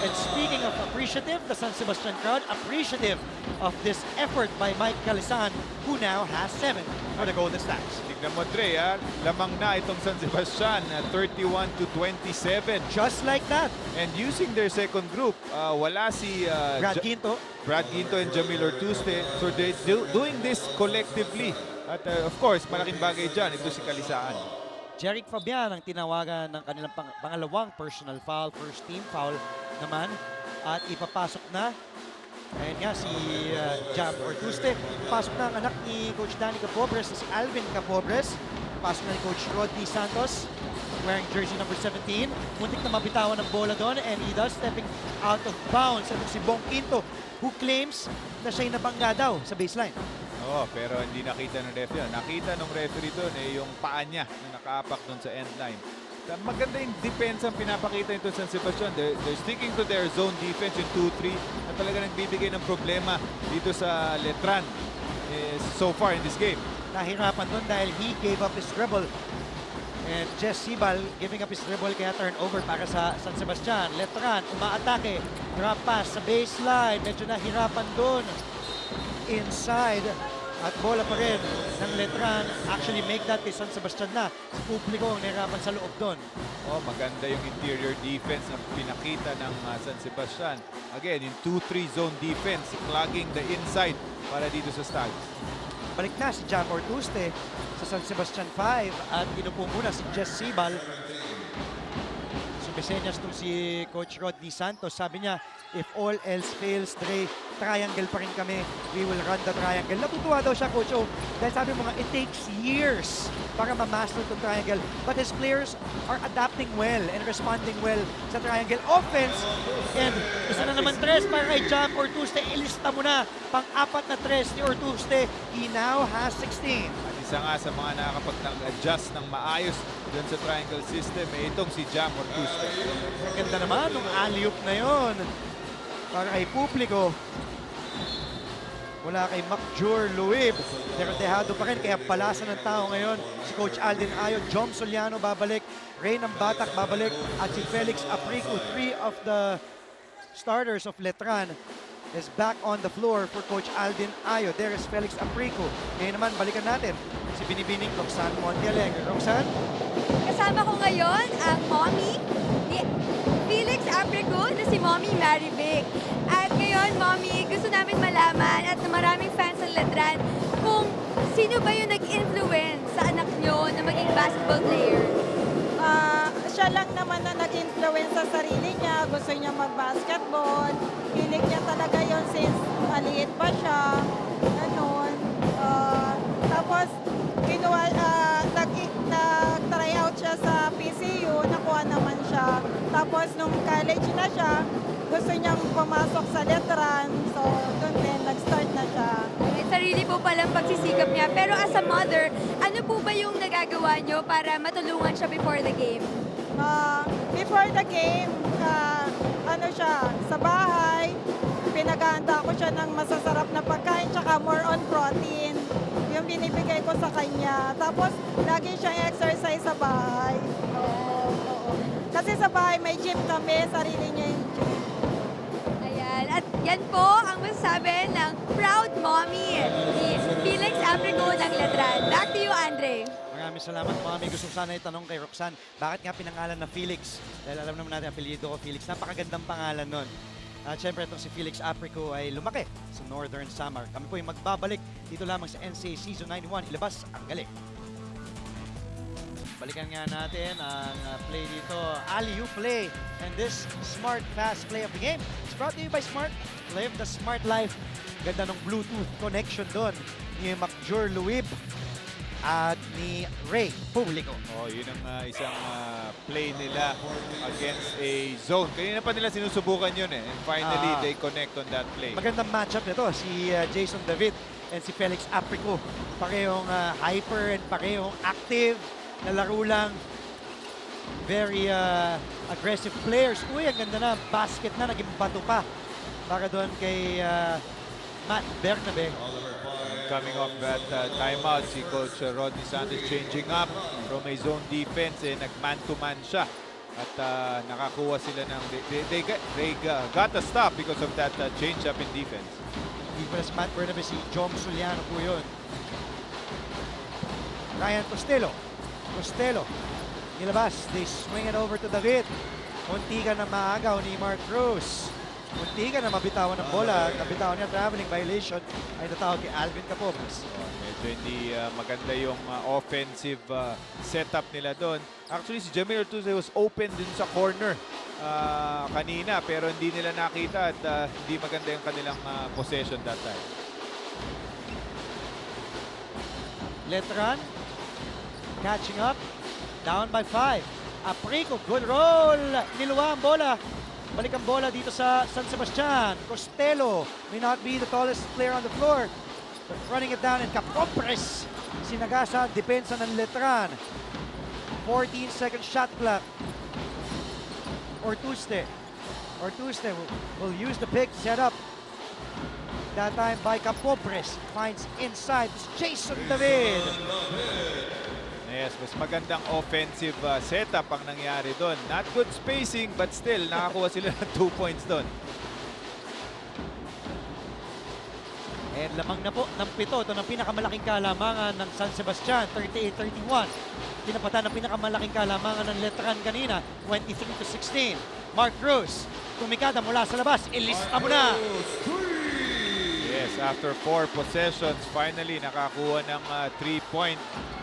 And speaking of appreciative, the San Sebastian crowd appreciative of this effort by Mike Calisan, who now has 7 for the Golden Stacks. Tignan mo, Dre, lamang na itong San Sebastian, 31-27. Just like that. And using their second group, wala si Brad Quinto. Brad Quinto and Jamil Ortuste. So they're doing this collectively. At of course, malaking bagay dyan, ito si Calisaan. Jeric Fabian ang tinawagan ng kanilang pangalawang personal foul, first team foul naman. At ipapasok na, ayun nga, si Jam Ortuste. Pasok na ang anak ni Coach Danny Capobres, si Alvin Capobres. Pasok na ni Coach Rodney Santos, wearing jersey number 17. Muntik na mabitawan ng bola doon, and he does stepping out of bounds. Ito si Bong Quinto, who claims na siya'y nabangga daw sa baseline. Oo, pero hindi nakita ng ref yun. Nakita ng referee doon yung paa niya na nakaapak doon sa end line. Maganda yung defense ang pinapakita nito sa San Sebastian. They're sticking to their zone defense, yung 2-3, na talaga nagbibigay ng problema dito sa Letran so far in this game. Nahirapan doon dahil he gave up his dribble. And Jess Sibal giving up his dribble, kaya turnover para sa San Sebastian. Letran, umaatake. Drop pass sa baseline. Medyo nahirapan doon. Inside. At bola pa rin ng Letran. Actually, make that kay San Sebastian na. Sa publiko ang nahirapan sa loob doon. Oh, maganda yung interior defense na pinakita ng San Sebastian. Again, yung 2-3 zone defense, clogging the inside para dito sa Stags. Balik na si Jam Ortuste sa San Sebastian 5 at inupo muna si Jess Sibal. nagpasenyas tong si Coach Rodney Santos. Sabi niya, if all else fails, Dre, triangle pa rin kami. We will run the triangle. Natutuwa daw siya, Coach O. Dahil sabi mo nga, it takes years para ma-master itong triangle. But his players are adapting well and responding well sa triangle offense. And isa na naman tres para kay Jam Ortuste. Ilista mo na. Pang-apat na tres ni Ortuste. He now has 16. At isa nga sa mga nakakapag-adjust ng maayos dun sa triangle system, itong si Jam Ortuste. Ang ganda naman nung alley-oop na yon para kay publiko. Wala kay Macjur Luib. Pero dehado pa rin, kaya palasa ng tao ngayon. Si Coach Alden Ayo, Jom Soliano babalik, Ray ng Batak babalik, at si Felix Aprico, 3 of the starters of Letran, is back on the floor for Coach Alden Ayo. There is Felix Aprico. Ngayon naman, balikan natin si Binibining Roxanne Montialegre. Roxanne? Kasama ko ngayon ang mommy ni Felix Aprico na si Mommy Marivic. At ngayon, Mommy, gusto namin malaman at maraming fans ng Letran kung sino ba yung nag-influence sa anak nyo na maging basketball player? Siya lang naman na nag-influence sa sarili niya. Gusto niya mag-basketball. Hilig niya talaga yon since maliit pa siya. Ganun. Tapos, nag-try out siya sa PCU. Nakuha naman siya. Tapos, nung college na siya, gusto niyang pumasok sa Letran. So, doon din, nag-start na siya. May sarili po palang pagsisikap niya. Pero as a mother, ano po ba yung nagagawa nyo para matulungan siya before the game? Before the game, ano siya, sa bahay, pinagahanda ko siya ng masasarap na pagkain tsaka more on protein. Yung binibigay ko sa kanya. Tapos, lagi siyang exercise sa bahay. Oo. Kasi sa bahay may gym kami, sarili niya yung gym. Ayan. At yan po ang masasabi ng proud mommy ni Felix Aprico ng Letran. Back to you, Andre. Maraming salamat, Mami. Gusto ko sana itanong kay Roxanne, bakit nga pinangalan na Felix? Dahil alam naman natin, apelyido ko Felix. Napakagandang pangalan nun. At syempre, itong si Felix Aprico ay lumaki sa Northern Samar. Kami po ay magbabalik dito lamang sa NCAA Season 91. Ilabas ang galing. Balikan nga natin ang play dito. Alley-oop play. And this smart, fast play of the game. It's brought to you by Smart. Live the smart life. Ganda ng Bluetooth connection doon ni Macjur Luib at ni Ray Publico. Oh, yun ang isang play nila against a zone. Kanina pa nila sinusubukan yun eh. And finally, they connect on that play. Magandang matchup nito. Si Jason David and si Felix Aprico. Parehong hyper and parehong active na laro lang. Very aggressive players. Uy, ang ganda na. Basket na. Naging bato pa. Para doon kay Matt Bernabe. Coming off that timeout, si Coach Rodney Santos changing up from a zone defense. Nag-man-to-man siya. At nakakuha sila ng... They got a stop because of that change-up in defense. Defense Matt Bernabe, si Jom Soliano po yun. Ryan Costello. Nilabas. They swing it over to David. Munti ka na maagaw ni Mark Cruz. Munti ka na mabitawan ng bola. Nabitawan niya, traveling violation ay natawag kay Alvin Capobres. Medyo hindi maganda yung offensive setup nila doon. Actually, si Jamil Ortuze was open din sa corner kanina pero hindi nila nakita at hindi maganda yung kanilang possession that time. Letran catching up. Down by 5. Aprico, good roll. Niluwa ang bola. Balik ang bola dito sa San Sebastian. Costello may not be the tallest player on the floor. But running it down and Capopres. Sinagasa, depensa ng Letran. 14-second shot clock. Ortuste will use the pick set up. That time by Capopres. Finds inside. Jason David. Yes, mas magandang offensive setup ang nangyari doon. Not good spacing, but still, nakakuha sila ng 2 points doon. And lamang na po ng 7. Ito ng pinakamalaking kalamangan ng San Sebastian, 38-31. Tinapatan ng pinakamalaking kalamangan ng Letran kanina, 23-16. Mark Cruz, tumikada mula sa labas. Ilista mo na! Yes, after 4 possessions, finally nakakuha ng 3-point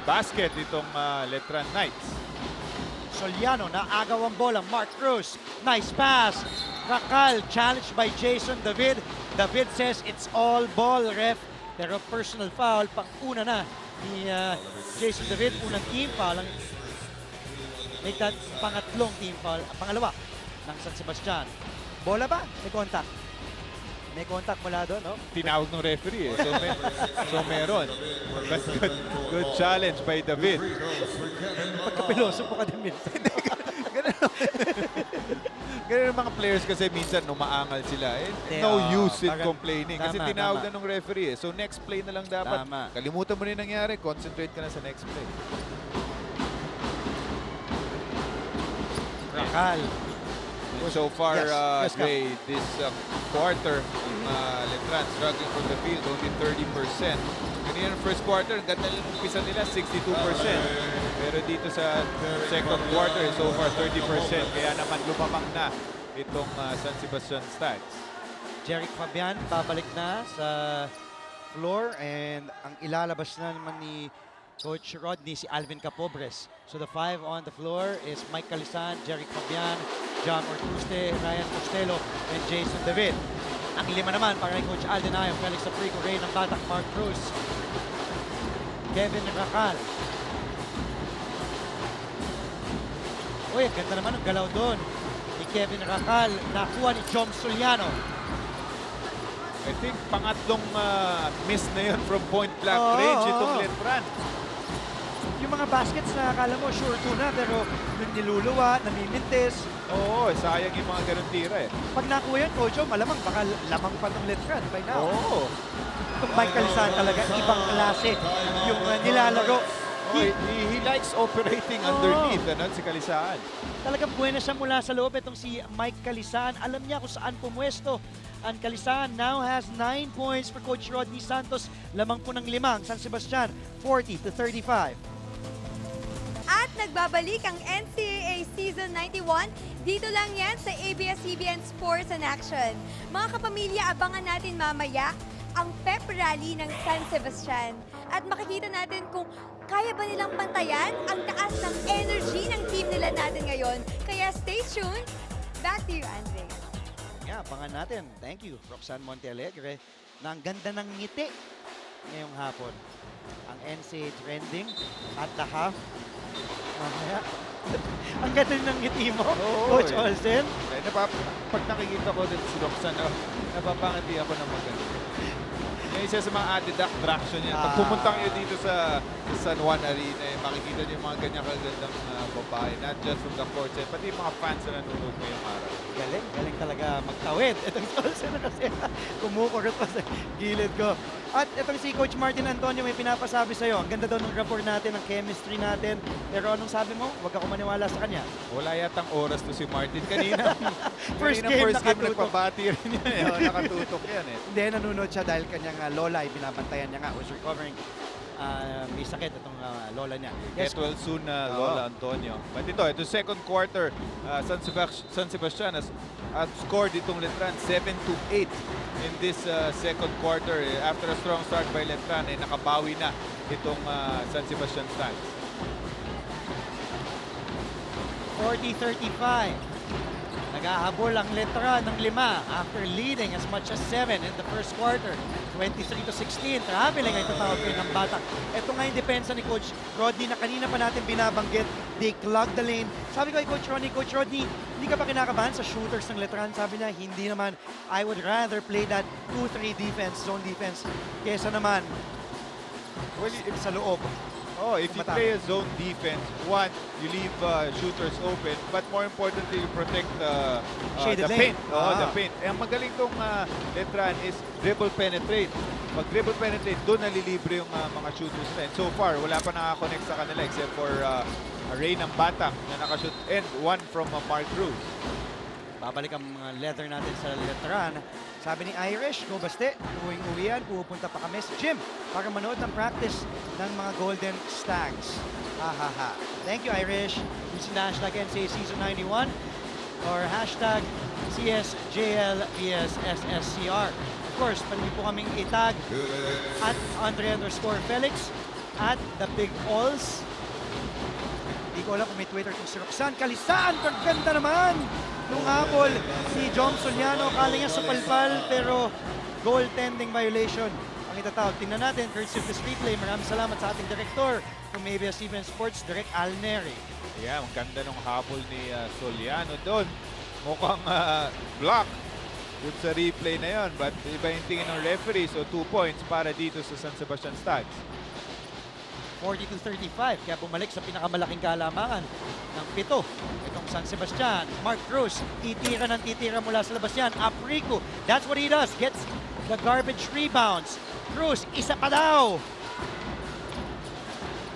basket itong Letran Knights. Soliano, naagaw ang bola. Mark Cruz, nice pass. Rakal, challenged by Jason David. David says it's all ball, ref. Pero personal foul, pang-una na ni Jason David. Unang team foul. Make that pangatlong team foul. Pangalawa ng San Sebastian. Bola ba? May contact. May contact mula doon, no? Tinawag ng referee eh. So meron. But good challenge by David. Pagkapiloso po ka din minsan. Ganun ang mga players kasi minsan umaangal sila. No use in complaining. Kasi tinawag na ng referee eh. So next play na lang dapat. Kalimutan mo na yung nangyari. Concentrate ka na sa next play. Rakal. So far, Yes, Jay, this quarter, Letran struggling from the field, only 30%. Kanina ng first quarter, ang ganda lang umpisa nila, 62%. Pero dito sa second quarter, so far 30%. Kaya naman lumamang na itong San Sebastian stats. Jeric Fabian babalik na sa floor and ang ilalabas na naman ni Coach Rodney si Alvin Capobres. So the 5 on the floor is Mike Calisan, Jeric Fabian, John Ortuste, Ryan Costello, and Jason David. Ang lima naman para kay Coach Alden Ayo, Felix Aprico, Ray ng Batak, Mark Cruz, Kevin Rakal. Uy, ang ganda naman ang galaw doon ni Kevin Rakal. Nakuha ni Jom Soliano. I think pangatlong miss na yun from point blank range itong Letran. Yung mga baskets na akala mo sure to na pero yung niluluwa, namimintis. Oo, sayang yung mga ganun tira eh. Pag nakuha yan, Coach, malamang baka lamang pa ng Letran by now. Oo. Itong Mike Calisan talaga, ibang klase yung nilalaro. He likes operating underneath, si Calisaan. Talagang buena siya mula sa loob. Itong si Mike Calisan, alam niya kung saan pumwesto. Ang Calisan now has 9 points for Coach Rodney Santos. Lamang po ng 5, San Sebastian, 40-35. At nagbabalik ang NCAA Season 91. Dito lang yan sa ABS-CBN Sports and Action. Mga kapamilya, abangan natin mamaya ang pep rally ng San Sebastian. At makikita natin kung kaya ba nilang pantayan ang taas ng energy ng team nila natin ngayon. Kaya stay tuned. Back to you, Andre. Yeah, abangan natin. Thank you, Roxanne Montealegre, na ang ganda ng ngiti ngayong hapon. Ang NCAA trending at the half. Mamaya. Ang ganda ng ngiti mo, Coach Olsen. Pag nakikita ko din si Roxanne, napapangiti ako ng maganda. Yung isa sa mga added attraction yan. Pag pumunta kayo dito sa San Juan Arena, makikita niyo yung mga ganyan kagandang babae. Not just from the court, pati yung mga fans na nanonood ngayong araw. Galing talaga magtawid. Itong Olsen na kasi kumukurot pa sa gilid ko. At itong si Coach Martin Antonio may pinapasabi sa'yo. Ang ganda daw ng rapport natin, ng chemistry natin. Pero anong sabi mo? Huwag ako maniwala sa kanya. Wala yatang oras to si Martin. Kanina, first game nagpabati rin yan. Nakatutok yan eh. Hindi, nanonood siya dahil kanyang lola ay binabantayan niya nga. Was recovering. May sakit itong lola niya. Get well soon, Lola Antonio. But ito second quarter, San Sebastian has scored itong Letran 7-8 in this second quarter. After a strong start by Letran, nakabawi na itong San Sebastian Stars. 40-35. Naghahabol ang Letran ng 5 after leading as much as 7 in the first quarter. 23-16. Traveling ay tatawag kayo ng Batak. Ito nga yung depensa ni Coach Rodney na kanina pa natin binabanggit. They clog the lane. Sabi ko kay Coach Rodney, hindi ka pa kinakabahan sa shooters ng Letran? Sabi niya, hindi naman. I would rather play that 2-3 defense, zone defense, kesa naman sa loob. If you play a zone defense, one, you leave shooters open, but more importantly, you protect the paint. The paint. Ang magaling tong Letran is dribble penetrate. Pag dribble penetrate, doon nalilibre yung mga shooters nila. And so far, wala pa nakakonect sa kanila except for Ray ng Batak na nakashoot and one from Mark Cruz. Babalik ang mga leather natin sa Letran. Sabi ni Irish, go baste, uwing-uwi yan, pupunta pa kami sa gym para manood ng practice ng mga Golden Stags. Thank you, Irish. Using the hashtag NCAA Season 91 or hashtag CSJL vs SSC-R. Of course, pwede po kaming itag at Andre_Felix at The Big Alls. Di ko alam kung may Twitter kung si Roxanne Kalisaan. Kaganda naman nung habol si Jom Soliano. Kala niya sa palpal pero goaltending violation ang itatawag. Tingnan natin, courtesy of this replay. Maraming salamat sa ating director from ABS-CBN Sports, Direk Alneri. Yeah, ang ganda ng habol ni Soliano doon. Mukhang block dun sa replay na yon, but iba yung tingin ng referee, so 2 points para dito sa San Sebastian Stags. 42-35, kaya bumalik sa pinakamalaking kalamangan ng 7. Itong San Sebastian, Mark Cruz, titira ng titira mula sa labas yan. Aprico, that's what he does, gets the garbage rebounds. Cruz, isa pa daw.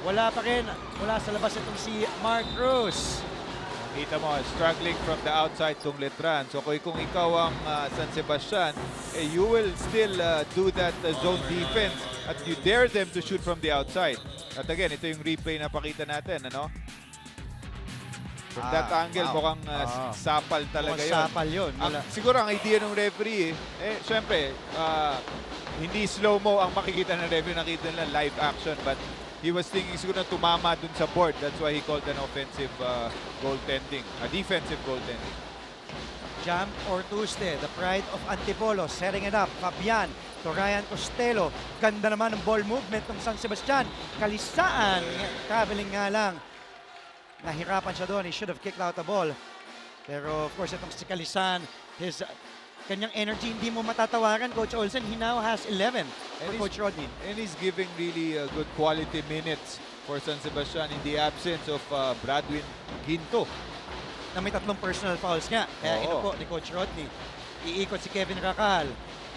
Wala pa rin, mula sa labas itong si Mark Cruz. Kita mo, struggling from the outside tong Letran. So kung ikaw ang San Sebastian, you will still do that zone defense at you dare them to shoot from the outside. At again, ito yung replay na pakita natin, ano? From that angle, mukhang sapal talaga yun. Sapal yun. Siguro ang idea ng referee, syempre, hindi slow-mo ang makikita ng referee, nakita nila live action, but he was thinking siguro na tumama dun sa board. That's why he called an offensive goaltending, a defensive goaltending. Jam Ortuste, the pride of Antipolo, setting it up. Fabian to Ryan Costello. Ganda naman ng ball movement ng San Sebastian. Kalisaan, traveling nga lang. Nahirapan siya doon. He should have kicked out the ball. Pero of course, itong si Kalisaan, his kanyang energy hindi mo matatawaran, Coach Olsen. He now has 11 for Coach Rodney. And he's giving really good quality minutes for San Sebastian in the absence of Bradwin Ginto. Na may 3 personal fouls nga. Kaya inupo ni Coach Rodney. Iikot si Kevin Racal.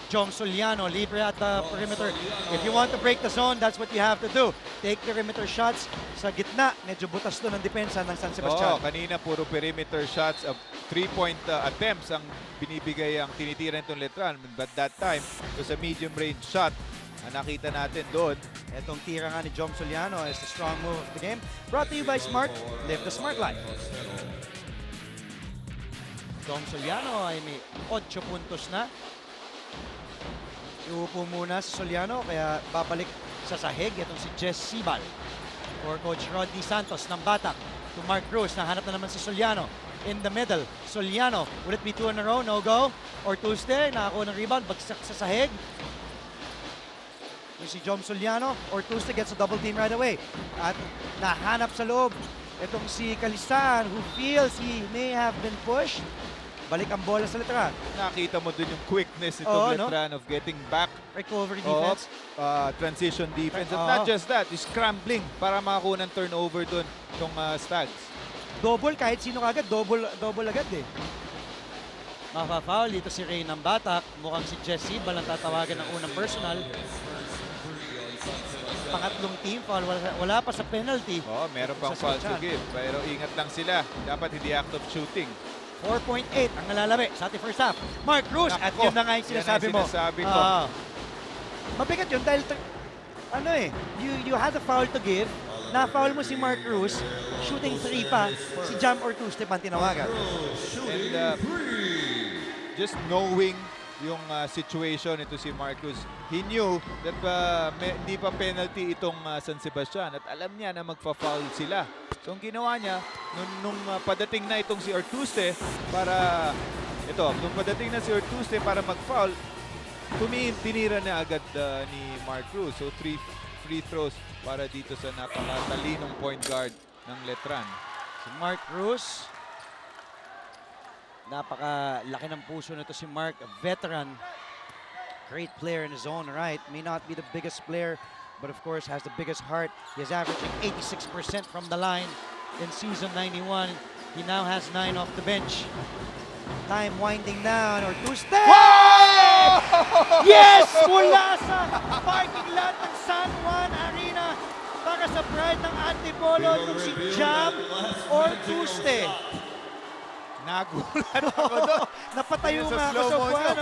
Jom Soliano, libre at the perimeter. If you want to break the zone, that's what you have to do. Take perimeter shots sa gitna. Medyo butas doon ang depensa ng San Sebastian. Kanina puro perimeter shots, 3-point attempts ang binibigay ang tinitira nitong Letran. But that time, it was a medium range shot. Nakita natin doon. Etong tira nga ni Jom Soliano is the strong move of the game. Brought to you by Smart. Live the Smart Life. Jom Soliano ay may 8 puntos na. Iupo muna si Soliano kaya babalik sa sahig. Itong si Jess Sibal for Coach Rodney Santos ng Batak to Mark Cruz. Nahanap na naman si Soliano in the middle. Soliano, will it be 2 in a row? No go? Or Tuesday, nakakuha ng rebound, bagsak sa sahig. Yung si Jom Soliano, or Tuesday gets a double team right away. At nahanap sa loob itong si Kalisaan who feels he may have been pushed. Balik ang bola sa Letran. Nakita mo dun yung quickness itong Letran of getting back. Recovery defense. Transition defense. At not just that, scrambling para makakuha ng turnover dun itong Stags. Double, kahit sino kagad, double agad eh. Mafa-foul dito si Ray ng Batak. Mukhang si Jesse Bal ang tatawagan ng unang personal. Pangatlong team foul, wala pa sa penalty. Meron pang foul to give. Pero ingat lang sila. Dapat hindi act of shooting. 4.8 ang nalalabi sa ating first half. Mark Cruz, at yun na nga yung sinasabi mo. Ko. Mabigat yun dahil you had a foul to give. Na-foul mo si Mark Cruz, shooting 3 pa, si Jam Ortuste pang tinawagan. And just knowing yung situation ito si Mark Cruz, he knew that hindi pa penalty itong San Sebastian at alam niya na magpa-foul sila. So ang ginawa niya, nung padating na itong si Ortuste nung padating na si Ortuste para mag-foul, tinira na agad ni Mark Cruz. So 3 free throws para dito sa napakatalinong point guard ng Letran. Si Mark Cruz, napakalaki ng puso nito si Mark, a veteran. Great player in his own right. May not be the biggest player, but of course has the biggest heart. He is averaging 86% from the line in season 91. He now has 9 off the bench. Time winding down. Ortuste! Yes! Mula sa parking lot ng San Juan Arena para sa pride ng Antipolo itong si Jam Ortuste. Nagulat ako doon. Napatayo nga ako sa buwan.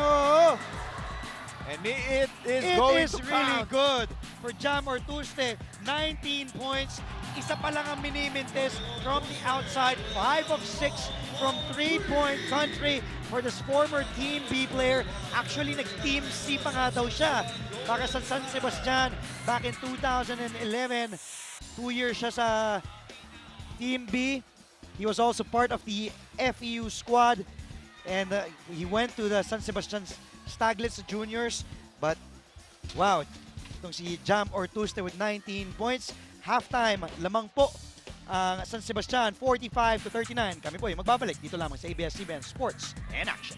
And it is really good for Jam Ortuste. 19 points. Isa pa lang ang minimintis from the outside. 5 of 6 from 3-point country for this former Team B player. Actually, nag-Team C pa nga daw siya para sa San Sebastian back in 2011. 2 years siya sa Team B, he was also part of the FEU squad. And he went to the San Sebastian Staglitz Juniors. But, wow, itong si Jam Ortuste with 19 points. Halftime, lamang po ang San Sebastian, 45-39. Kami po yung magbabalik dito lamang sa ABS-CBN Sports and Action.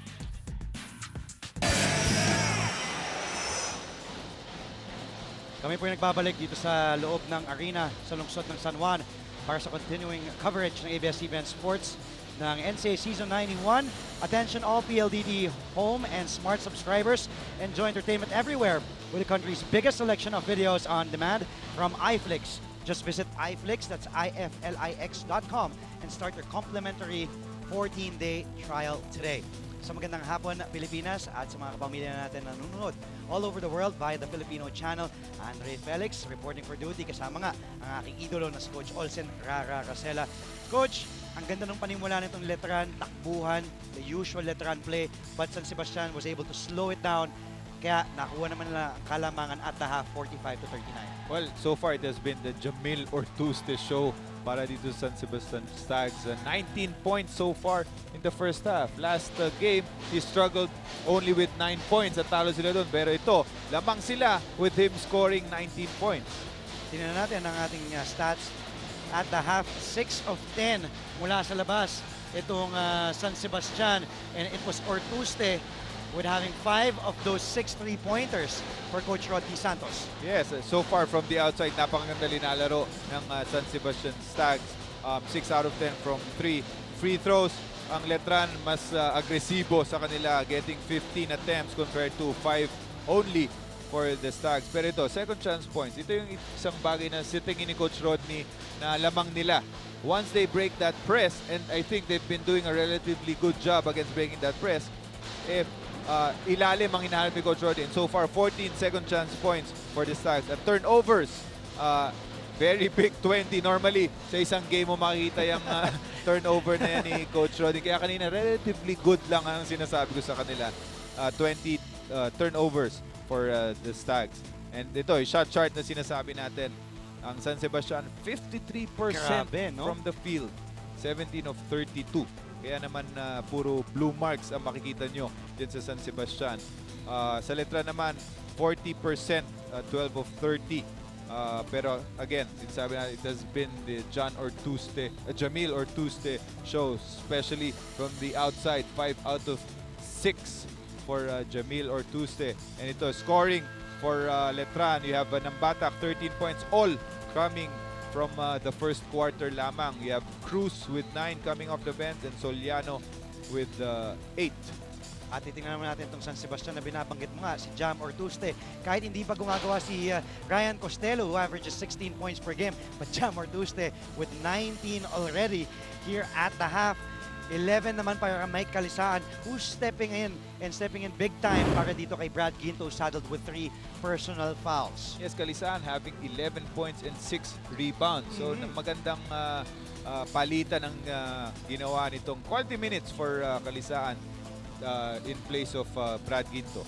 Kami po yung nagbabalik dito sa loob ng arena sa lungsod ng San Juan para sa continuing coverage ng ABS-CBN Sports ng NCAA Season 91. Attention all PLDT home and smart subscribers. Enjoy entertainment everywhere with the country's biggest selection of videos on demand from iFlix. Just visit iFlix, that's iflix.com, and start your complimentary 14-day trial today. Sa magandang hapon, Pilipinas, at sa mga kapamilya natin na nanonood all over the world via the Filipino channel. Andre Felix, reporting for duty, kasama nga ang aking idolo na si Coach Olsen Rara Rasela. Coach, ang ganda ng panimula nitong Letran, takbuhan, the usual Letran play, but San Sebastian was able to slow it down. Kaya nakuha naman nila ang kalamangan at the half, 45-39. Well, so far it has been the Jamil Ortuste show para dito sa San Sebastian Stags. 19 points so far in the first half. Last game, he struggled only with 9 points at talo sila doon. Pero ito, lamang sila with him scoring 19 points. Tingnan natin ang ating stats at the half, 6 of 10 mula sa labas. Itong San Sebastian, and it was Ortuste with having 5 of those 6 3-pointers for Coach Rodney Santos. Yes, so far from the outside, napakaganda linalaro ng San Sebastian Stags. 6 out of 10 from 3 free throws. Ang Letran mas agresibo sa kanila, getting 15 attempts compared to 5 only for the Stags. Pero ito, second chance points. Ito yung isang bagay na sitingin ni Coach Rodney na lamang nila. Once they break that press, and I think they've been doing a relatively good job against breaking that press, if ilalim ang hinahanap ni Coach Rodney. And so far, 14 second chance points for the Stags. At turnovers, very big, 20. Normally, sa isang game mo makikita yung turnover na yan ni Coach Rodney. Kaya kanina, relatively good lang ang sinasabi ko sa kanila. 20 turnovers for the Stags. And ito, yung shot chart na sinasabi natin. Ang San Sebastian, 53% Grabe, no? from the field. 17 of 32. Kaya naman puro blue marks ang makikita nyo dyan sa San Sebastian. Sa Letran naman, 40%, 12 of 30. Pero again, sinasabi na, it has been the Jamil Ortuste show, especially from the outside. 5 out of 6 for Jamil Ortuste. And ito, scoring for Letran. You have Nambatak, 13 points, all coming from the first quarter lamang. You have Cruz with 9 coming off the bench and Soliano with 8. At titingnan naman natin itong San Sebastian na binabanggit mo nga, si Jam Ortuste. Kahit hindi pa gumagawa si Ryan Costello, who averages 16 points per game, but Jam Ortuste with 19 already here at the half. 11 naman para Mike Kalisaan, who's stepping in big time para dito kay Brad Ginto, saddled with 3 personal fouls. Yes, Kalisaan having 11 points and 6 rebounds. So magandang palitan ng ginawa nitong quality minutes for Kalisaan in place of Brad Ginto.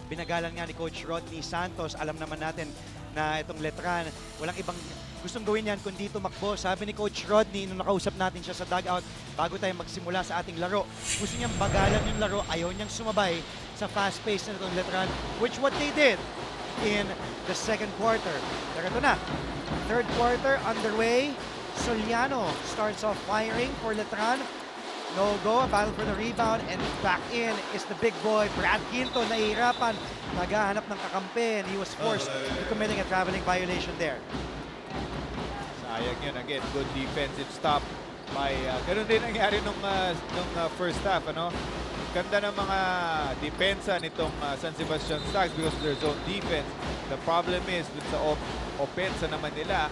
Binagalan nga ni Coach Rodney Santos. Alam naman natin na itong Letran, walang ibang gustong gawin yan kundi tumakbo. Sabi ni Coach Rodney nung nakausap natin siya sa dugout bago tayo magsimula sa ating laro, gusto niyang bagalan yung laro, ayaw niyang sumabay sa fast pace na itong Letran, which what they did in the second quarter. Pero ito na, third quarter underway. Soliano starts off firing for Letran. No go, a battle for the rebound, and back in is the big boy, Brad Ginto, nahihirapan, naghahanap ng kakampi, and he was forced to committing a traveling violation there. Sayang yun. Again, good defensive stop by, ganun din nangyari nung first half, ano? Ganda ng mga depensa nitong San Sebastian Stags because of their zone defense. The problem is, dun sa offense naman nila,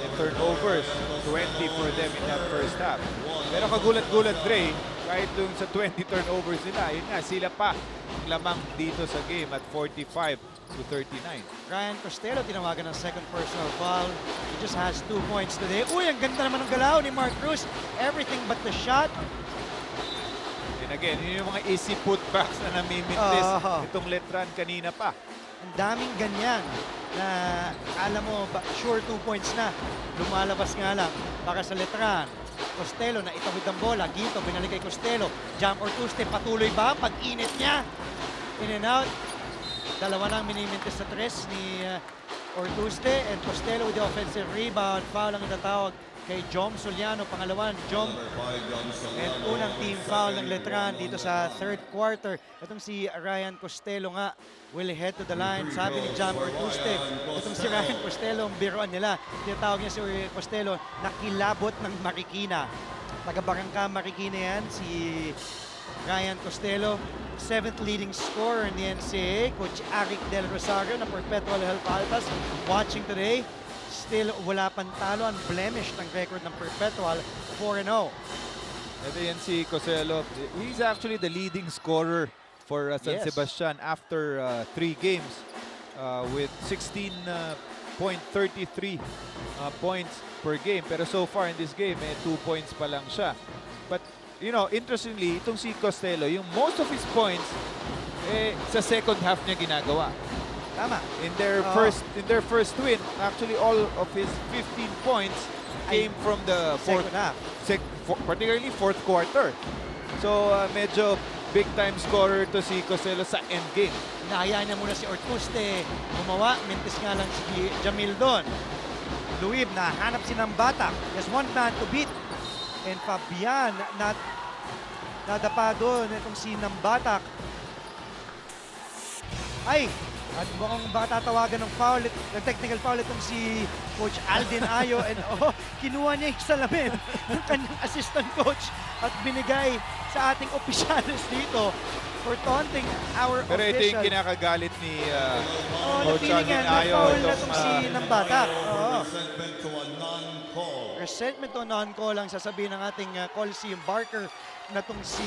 and turnovers, 20 for them in that first half. Pero kagulat-gulat, Dre, kahit dun sa 20 turnovers nila, yun nga, sila pa lamang dito sa game at 45-39. Ryan Costello tinawagan ng second personal foul. He just has 2 points today. Uy, ang ganda naman ng galaw ni Mark Cruz. Everything but the shot. And again, yun yung mga easy putbacks na namimintis itong Letran kanina pa. Ang daming ganyan na alam mo, sure 2 points na. Lumalabas nga lang para sa Letran. Costello na itawid ang bola. Ginto, binalik kay Costello. Jump or two-step, patuloy ba? Pag-init niya. In and out. Dalawa nang minimintis sa tres ni Ortuste and Costello with the offensive rebound. Foul ang itatawag kay Jom Soliano. Pangalawan, Jom. And unang team foul ng Letran dito sa third quarter. Itong si Ryan Costello nga will head to the line. Sabi ni Jom Ortuste, itong si Ryan Costello, ang biruan nila. Tinatawag niya si Costello, nakilabot ng Marikina. Taga-Barangka Marikina yan, si Ryan Costello. 7th leading scorer in the NCAA. Coach Arik Del Rosario ng Perpetual Health Altas watching today. Still wala pang talo, unblemished ang record ng Perpetual, 4-0. Ito yan si Costello. He's actually the leading scorer for San Yes. Sebastian after 3 games with 16.33 points per game. Pero so far in this game, 2 points pa lang siya. But you know, interestingly, itong si Costello, yung most of his points, sa second half niya ginagawa. Tama. In their first win, actually all of his 15 points came from the Second half. particularly fourth quarter. So medyo big time scorer to si Costello sa end game. Hinahayaan niya muna si Ortuste gumawa. Mintis nga lang si Jamil doon. Luib, nahanap si Nambata. There's one man to beat. And Fabian, nadapa doon itong si Nambatak. Ay! At mukhang baka tatawagan ng foul, ng technical foul itong si Coach Aldin Ayo. And kinuha niya yung salamin ng kanyang assistant coach at binigay sa ating opisyalis dito for taunting our Pero ito yung official. kinakagalit ni Coach Napilingan, Aldin Ayo. na-foul na itong si Nambatak. Resentment to a non-call. Resentment o non-call ang sasabihin ng ating Coliseum Barker na itong si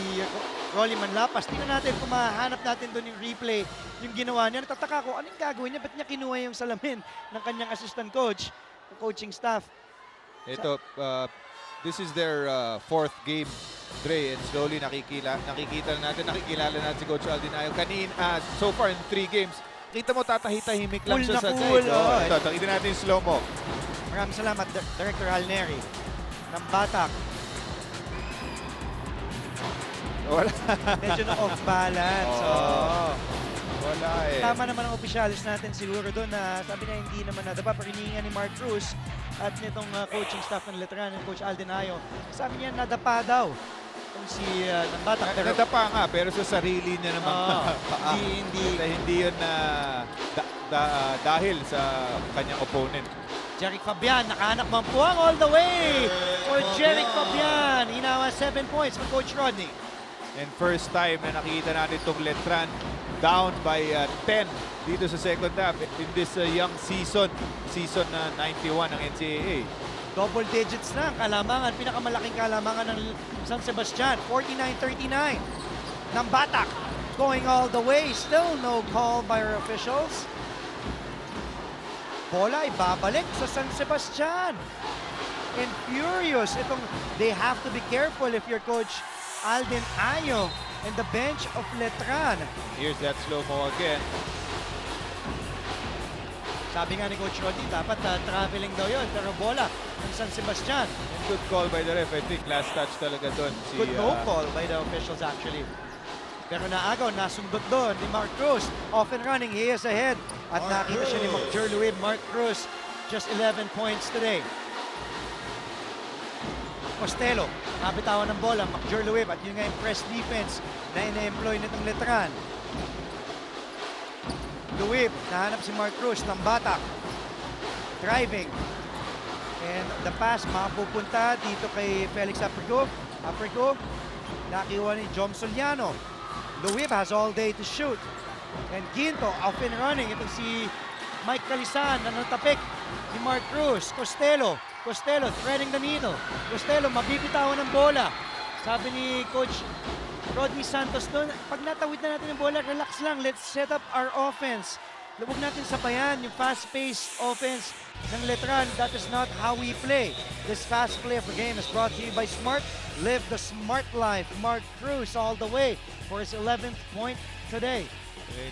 Rolly Manlapas. Tingnan natin kung mahanap natin doon yung replay, yung ginawa niya. Natataka ko, anong gagawin niya? Ba't niya kinuha yung salamin ng kanyang assistant coach, ng coaching staff? Ito, this is their fourth game, Dre, and slowly nakikilala natin si Coach Aldin Ayo. So far in 3 games, kita mo tatahitahimik lang Cool siya na sa cool, side. oh. Ito, nakita natin yung slow-mo. Maraming salamat, Director Alneri ng Batak. Wala. Medyo na off balance. Wala eh. Tama naman ang opisyalis natin siguro doon na sabi na hindi naman nadapa. Pariningan ni Mark Cruz at nitong coaching staff ng Letran ng Coach Aldin Ayo. Sabi niya nadapa daw itong si ng Batak. Pero Nadapa nga, pero sa sarili niya naman. Hindi yun dahil sa kanyang opponent. Jeric Fabian, nakahanap man puwang all the way for Jeric Fabian. Hinawa 7 points for Coach Rodney. And first time na nakita natin itong Letran down by 10 dito sa second half in this young season 91 ng NCAA. Double digits na ang kalamangan, pinakamalaking kalamangan ng San Sebastian, 49-39. Ng Batak, going all the way, still no call by our officials. Bola ibabalik sa San Sebastian. And furious, they have to be careful if you're Coach Aldin Ayo and the bench of Letran. Here's that slow-mo again. Sabi nga ni Coach Roddy, dapat traveling daw yun, pero bola ng San Sebastian. And good call by the ref. I think last touch talaga doon. Good no call by the officials actually. Pero naagaw, nasundot doon ni Mark Cruz. Off and running, he is ahead. At nakita siya ni McJerluib. Mark Cruz, just 11 points today. Costello, nabitawan ng bola. McJerluib at yun nga yung press defense na ina-employ nitong Letran. Luib, nahanap si Mark Cruz ng Batak. Driving. And the pass, mapupunta dito kay Felix Aprico. Aprico, nakiwa ni Jom Soliano. Luib has all day to shoot. And Ginto, off and running. Ito si Mike Calisan na natapik ni Mark Cruz. Costello, threading the needle. Costello, mabibitawan ng bola. Sabi ni Coach Rodney Santos doon, pag natawid na natin ng bola, relax lang. Let's set up our offense. Huwag natin sabayan yung fast-paced offense ng Letran. That is not how we play. This fast play of the game is brought to you by Smart. Live the smart life. Mark Cruz all the way for his 11th point today.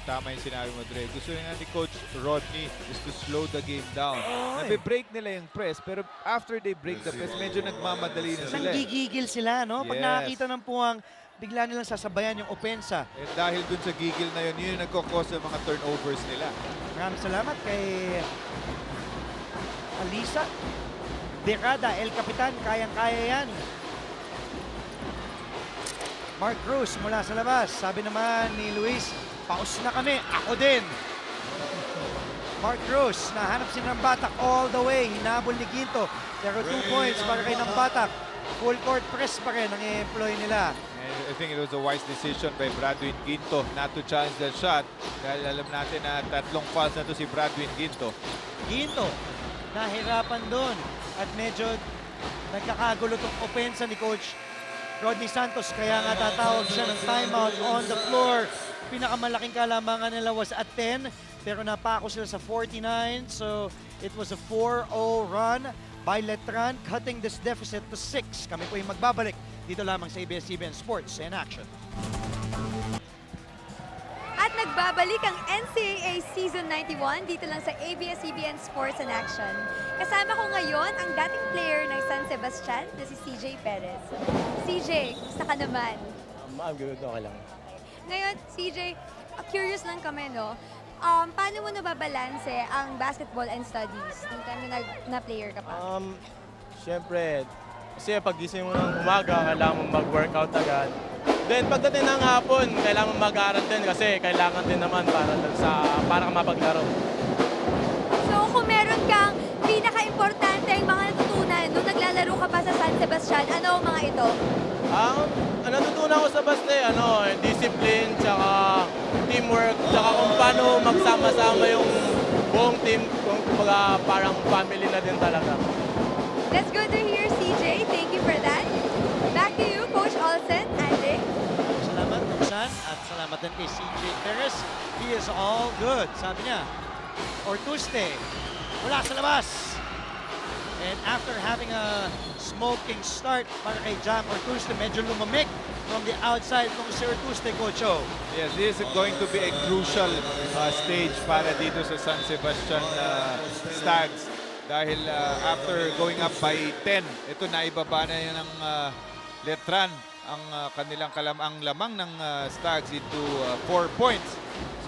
Tama yung sinabi mo, Dre. Gusto nga ni Coach Rodney is to slow the game down. Nabe-break nila yung press, pero after they break the press, medyo nagmamadali na sila. Nanggigigil sila, no? Pag Yes. nakakita ng puwang, bigla nilang sasabayan yung opensa. Eh, dahil dun sa gigil na yun, yun yung nagkakos ng mga turnovers nila. Maraming salamat kay Alisa. Decada, El Capitan, kayang-kaya yan. Mark Cruz mula sa labas. Sabi naman ni Luis, paus na kami. Ako din. Mark Cruz, nahanap si Nambatak all the way. Hinabol ni Ginto. Pero 2 points para kay Nambatak. Full court press pa rin ang i-employ nila. And I think it was a wise decision by Bradwin Ginto not to challenge that shot. Dahil alam natin na 3 fouls na to si Bradwin Ginto. Ginto, nahirapan doon. At medyo nagkakagulo tong opensa ni Coach Rodney Santos. Kaya nga tatawag siya ng timeout on the floor. Pinakamalaking kalamangan nila was at 10. Pero napako sila sa 49. So it was a 4-0 run by Letran, cutting this deficit to 6. Kami po yung magbabalik dito lamang sa ABS-CBN Sports in Action. At nagbabalik ang NCAA Season 91 dito lang sa ABS-CBN Sports in Action. Kasama ko ngayon ang dating player ng San Sebastian na si CJ Perez. CJ, kumusta ka naman? I'm good, okay lang. Ngayon, CJ, curious lang kami, no? Paano mo nababalanse ang basketball and studies nung time na player ka pa? Siyempre, kasi pagising mo ng umaga, kailangan mo mag-workout agad. Then pagdating ng hapon, kailangan mo mag-aaral din kasi kailangan din naman para ka mapaglaro. So, kung meron kang pinaka-importante ang mga natutunan nung naglalaro ka pa sa San Sebastian, ano ang mga ito? Ang natutunan ko sa baste, discipline, tsaka teamwork, tsaka kung paano magsama-sama yung buong team, kung kumbaga parang family na din talaga. That's good to hear, CJ. Thank you for that. Back to you, Coach Olsen. Andre? Salamat, Roxanne. At salamat din kay CJ Perez. He is all good, sabi niya. Ortuste, wala sa labas. And after having a smoking start para kay Jam Ortuste, medyo lumamig from the outside kung si Ortuste, Coach O. Yes, this is going to be a crucial stage para dito sa San Sebastian Stags. Dahil after going up by 10, ito naibaba na yun ng Letran ang kanilang lamang ng Stags into 4 points.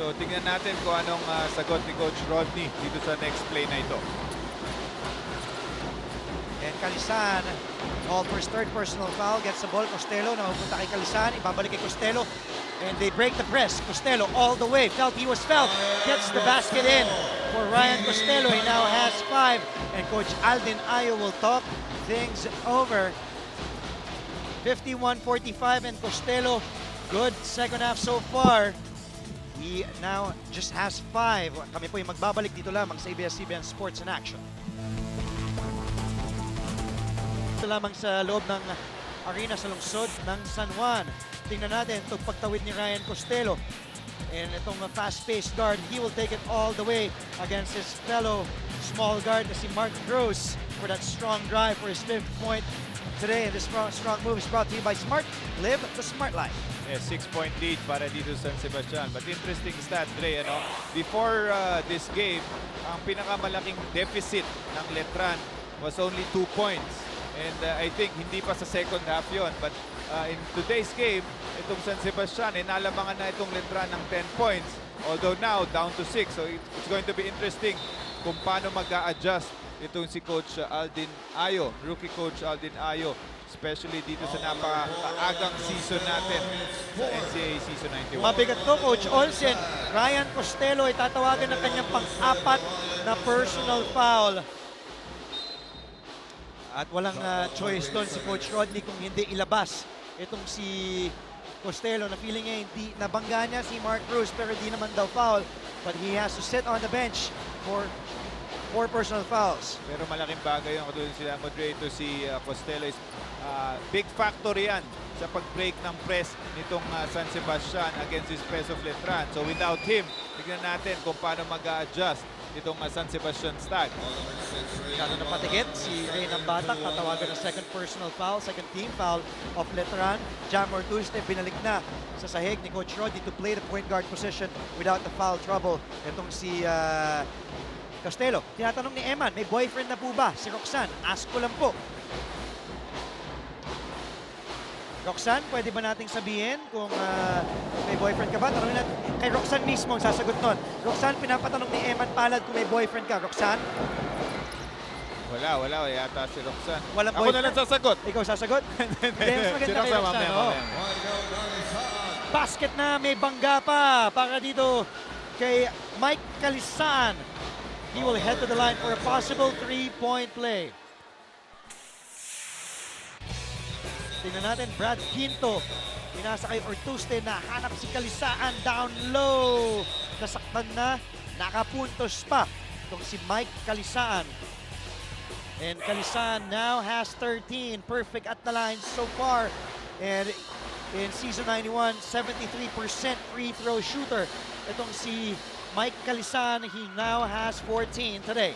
So tingnan natin kung anong sagot ni Coach Rodney dito sa next play na ito. And Calisan, called for his third personal foul, gets the ball. Costello, napupunta kay Calisan, ibabalik kay Costello. And they break the press. Costello all the way, felt he was fouled, gets the basket in for Ryan Costello. He now has 5. And Coach Aldin Ayo will talk things over. 51-45 and Costello, good second half so far. He now just has 5. Kami po yung magbabalik dito lamang sa ABS-CBN Sports in Action. Ito lamang sa loob ng arena sa lungsod ng San Juan. Tingnan natin itong pagtawid ni Ryan Costello. And itong fast-paced guard, he will take it all the way against his fellow small guard na si Mark Cruz for that strong drive for his 5th point today. And this strong move is brought to you by Smart. Live the Smart Life. Yes, 6-point lead para dito sa San Sebastian. But interesting stat, Dre, before this game, ang pinakamalaking deficit ng Letran was only 2 points. And I think hindi pa sa second half yon. But in today's game, itong San Sebastian, nalamangan na itong Letran ng 10 points. Although now, down to 6. So it's going to be interesting kung paano mag-a-adjust itong si Coach Aldin Ayo, rookie Coach Aldin Ayo. Especially dito sa napakaagang season natin sa NCAA Season 91. Mabigat to, Coach Olsen. Ryan Costello ay tatawagan ng kanyang pang-4 na personal foul. At walang choice doon si Coach Rodney kung hindi ilabas itong si Costello na feeling niya hindi nabangga niya si Mark Cruz pero hindi naman daw foul. But he has to sit on the bench for 4 personal fouls. Pero malaking bagay yung katulad sila moderator si Costello is big factor yan sa pag-break ng press nitong San Sebastian against his Peso Letran. So without him, tignan natin kung paano mag-a-adjust itong San Sebastian Stag. Kano na patikit si Ray ng Batak, tatawagan ng second personal foul, second team foul of Letran. Jamor Tuesday binalik na sa sahig ni Coach Roddy to play the point guard position without the foul trouble. Itong si Costello. Tinatanong ni Eman, may boyfriend na po ba si Roxanne? Ask ko lang po. Roxanne, pwede ba nating sabihin kung may boyfriend ka ba? Tanongin natin kay Roxanne mismo ang sasagot nun. Roxanne, pinapatanong ni Eman Palad kung may boyfriend ka. Roxanne? Wala yata si Roxanne. Walang Ako na lang sasagot. Ikaw sasagot? Hindi, mas maganda Si kay Roxanne, Roxanne. mamaya. Basket na, may bangga pa para dito kay Mike Calisan. He will head to the line for a possible three-point play. Tingnan natin, Brad Quinto. Pinasa kay Ortuste na hanap si Kalisaan down low. Nasaktan na, nakapuntos pa. Itong si Mike Kalisaan. And Kalisaan now has 13. Perfect at the line so far. And in season 91, 73% free throw shooter. Itong si Mike Kalisaan, he now has 14 today.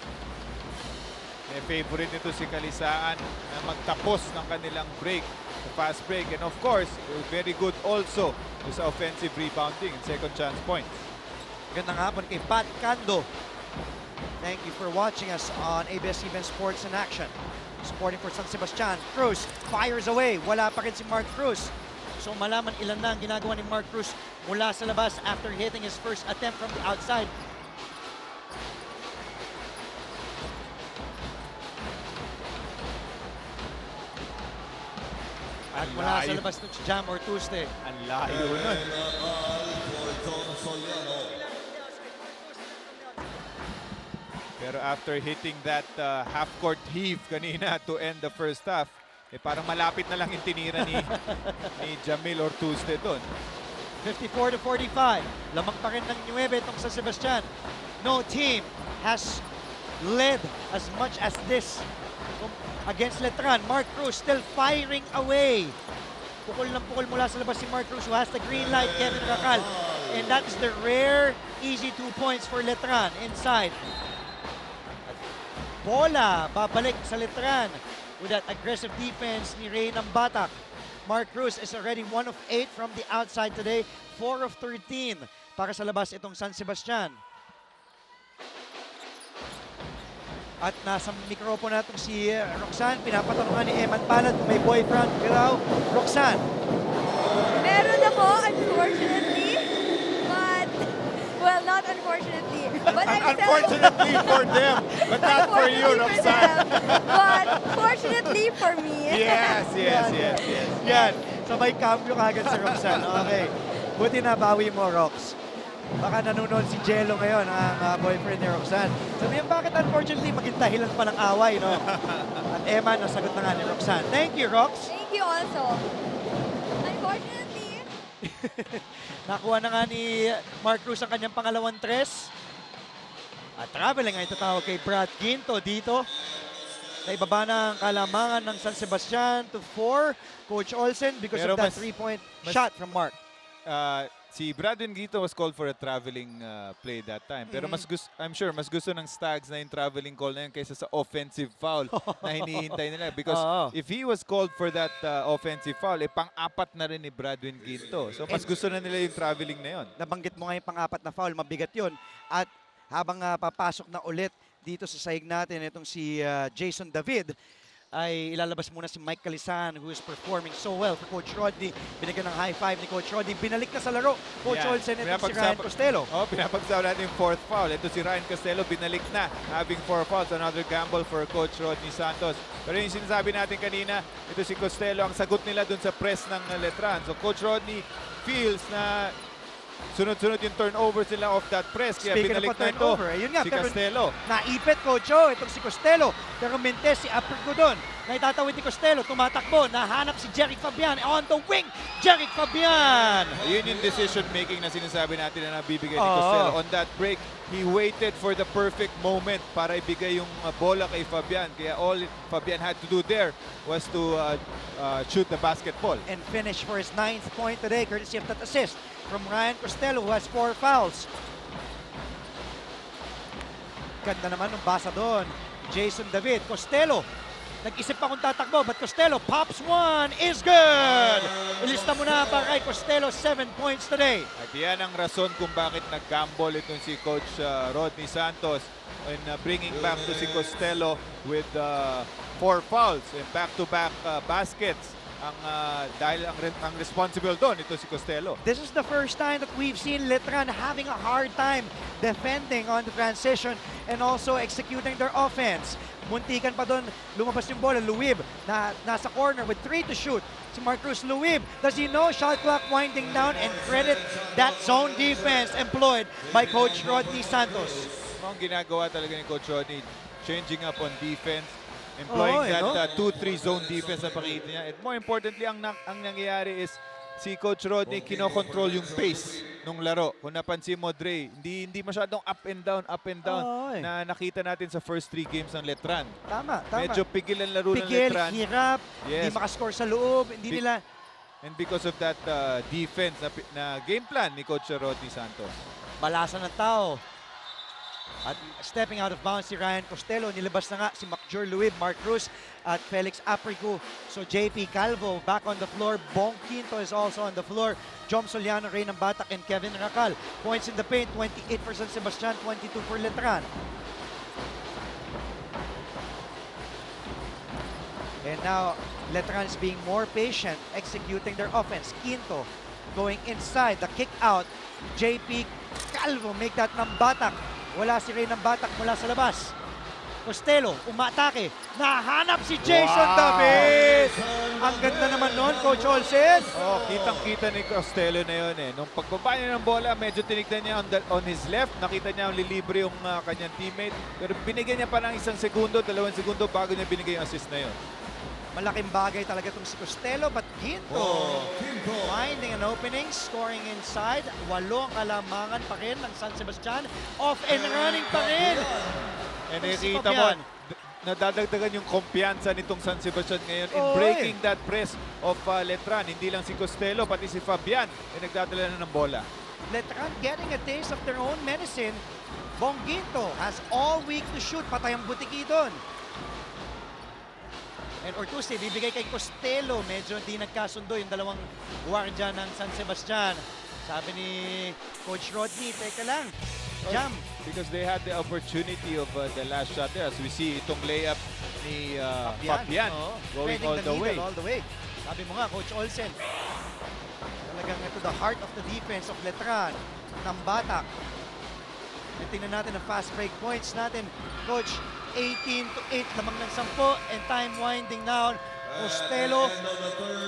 May favorite nito si Kalisaan na magtapos ng kanilang break, the fast break. And of course, very good also sa offensive rebounding and second chance points. Gandang hapon kay Pat Cando. Thank you for watching us on ABS-CBN Sports in Action. Supporting for San Sebastian. Cruz fires away. Wala pa rin si Mark Cruz. So malaman ilan na ang ginagawa ni Mark Cruz mula sa labas after hitting his first attempt from the outside. At mula sa labas ng Jam or Tuesday. Ang layo nun. Pero after hitting that half-court heave kanina to end the first half, parang malapit na lang yung tinira ni Jamil or Tuesday doon. 54-45. Lamang pa rin ng 9 itong San Sebastian. No team has led as much as this against Letran. Mark Cruz still firing away. Pukol ng pukol mula sa labas si Mark Cruz who has the green light, Kevin Racal. And that is the rare easy 2 points for Letran inside. Bola, babalik sa Letran with that aggressive defense ni Ray ng Batak. Mark Cruz is already 1 of 8 from the outside today. 4 of 13 para sa labas itong San Sebastian. At nasa mikropono na itong si Roxanne. Pinapatanungan ni Eman Palad kung may boyfriend ka raw. Roxanne. Meron ako, unfortunately. But, well, not unfortunately. But I'm Unfortunately for them, but not for you, Roxanne. But fortunately for me. Yes. Yan. Sabay cambio kagad si Roxanne. Okay. Buti na bawi mo, Rox. Baka nanonood si Jello ngayon, ang boyfriend ni Roxanne. Sabihin, bakit unfortunately maging dahilan pa ng away, no? At Emma, nasagot na nga ni Roxanne. Thank you, Rox. Thank you also. Unfortunately. Nakuha na nga ni Mark Cruz ang kanyang pangalawang tres. At traveling nga itatawag kay Brad Quinto dito. Naibaba na ang kalamangan ng San Sebastian to 4. Coach Olsen because Pero of that mas- 3-point shot from Mark. Si Bradwin Guito was called for a traveling play that time. Pero I'm sure mas gusto ng Stags na yung traveling call na yun kaysa sa offensive foul na hinihintay nila. Because if he was called for that offensive foul, pang-apat na rin ni Bradwin Guito. So mas gusto na nila yung traveling na yun. Nabanggit mo nga yung pang-apat na foul, mabigat yun. At habang papasok na ulit dito sa sahig natin, itong si Jason David, ay ilalabas muna si Mike Calisan who is performing so well for Coach Rodney. Binigyan ng high five ni Coach Rodney. Binalik na sa laro. Coach Olsen, ito si Ryan Costello. Pinapagsawa natin yung fourth foul. Ito si Ryan Costello, binalik na. Having 4 fouls, another gamble for Coach Rodney Santos. Pero yung sinasabi natin kanina, ito si Costello, ang sagot nila dun sa press ng Letran. So Coach Rodney feels na sunod-sunod yung turnovers nila off that press. Kaya Speaking binalik of na ito turnover, ayun nga, si pero Costello. naipit, Coach O, itong si Costello. Pero Mentes, si Apergo doon. Naitatawid ni Costello, tumatakbo, nahanap si Jeric Fabian. On the wing, Jeric Fabian! Ayun yung decision making na sinasabi natin na nabibigay ni Costello. On that break, he waited for the perfect moment para ibigay yung bola kay Fabian. Kaya all Fabian had to do there was to shoot the basketball. And finish for his 9th point today, courtesy of that assist from Ryan Costello, who has 4 fouls. Ganda naman ng basa doon. Jason David. Costello. Nag-isip pa kung tatakbo, but Costello pops one is good! Ilista mo na para kay Costello, 7 points today. At yan ang rason kung bakit nag-gamble itong si Coach Rodney Santos in bringing back to si Costello with 4 fouls and back-to-back baskets. Dahil ang responsible doon, ito si Costello. This is the first time that we've seen Letran having a hard time defending on the transition and also executing their offense. Muntikan pa doon, lumabas yung bola. Luib na nasa corner with 3 to shoot. Si Marcus Luib, does he know shot clock winding down, and credit that zone defense employed by Coach Rodney Santos. Ang ginagawa talaga ni Coach Rodney, changing up on defense, employing that 2-3 zone defense na pakita niya. And more importantly, ang nangyayari is si Coach Rodney kinokontrol yung pace ng laro. Kung napansin mo, Dre, hindi masyadong up and down na nakita natin sa first 3 games ng Letran. Tama. Medyo pigil ang laro ng Letran. Pigil, hirap, Yes. hindi makascore sa loob, hindi nila... And because of that defense na game plan ni Coach Rodney Santos. Balasan ng tao. At stepping out of bounds si Ryan Costello, nilabas na nga si Macjor Luib, Mark Cruz at Felix Aprico. So JP Calvo back on the floor. Bong Quinto is also on the floor. Jom Soliano, Ray ng Batak, and Kevin Racal. Points in the paint, 28 for San Sebastian, 22 for Letran. And now Letran is being more patient, executing their offense. Quinto going inside, the kick out. JP Calvo make that ng Batak. Wala si Ray ng Batak mula sa labas. Costello, umatake. Nahanap si Jason David. Ang ganda naman nun, Coach Olsen. Oh, kitang-kita ni Costello na yun eh. Nung pagbaba niya ng bola, medyo tinignan niya on his left. Nakita niya ang lilibre yung kanyang teammate. Pero binigyan niya pa ng 1 segundo, 2 segundo bago niya binigay yung assist na yun. Malaking bagay talaga itong si Costello, but Quinto finding an opening, scoring inside. 8 kalamangan pa rin ng San Sebastian. Off and running pa rin. And nakikita mo, nadadagdagan yung kumpiyansa nitong San Sebastian ngayon in breaking that press of Letran. Hindi lang si Costello, pati si Fabian ay nagdadala na ng bola. Letran getting a taste of their own medicine. Bong Quinto has all week to shoot. Patay ang butiki doon. And Ortuse, bibigay kay Costello. Medyo hindi nagkasundo yung dalawang guardia ng San Sebastian. Sabi ni Coach Rodney, teka lang, jam. Because they had the opportunity of the last shot there. As we see, itong layup ni Fabian going all the way. Sabi mo nga, Coach Olsen, talagang ito the heart of the defense of Letran ng Batak. And tingnan natin ang fast break points natin. Coach, 18-8 lamang ng 10 and time winding down. Costello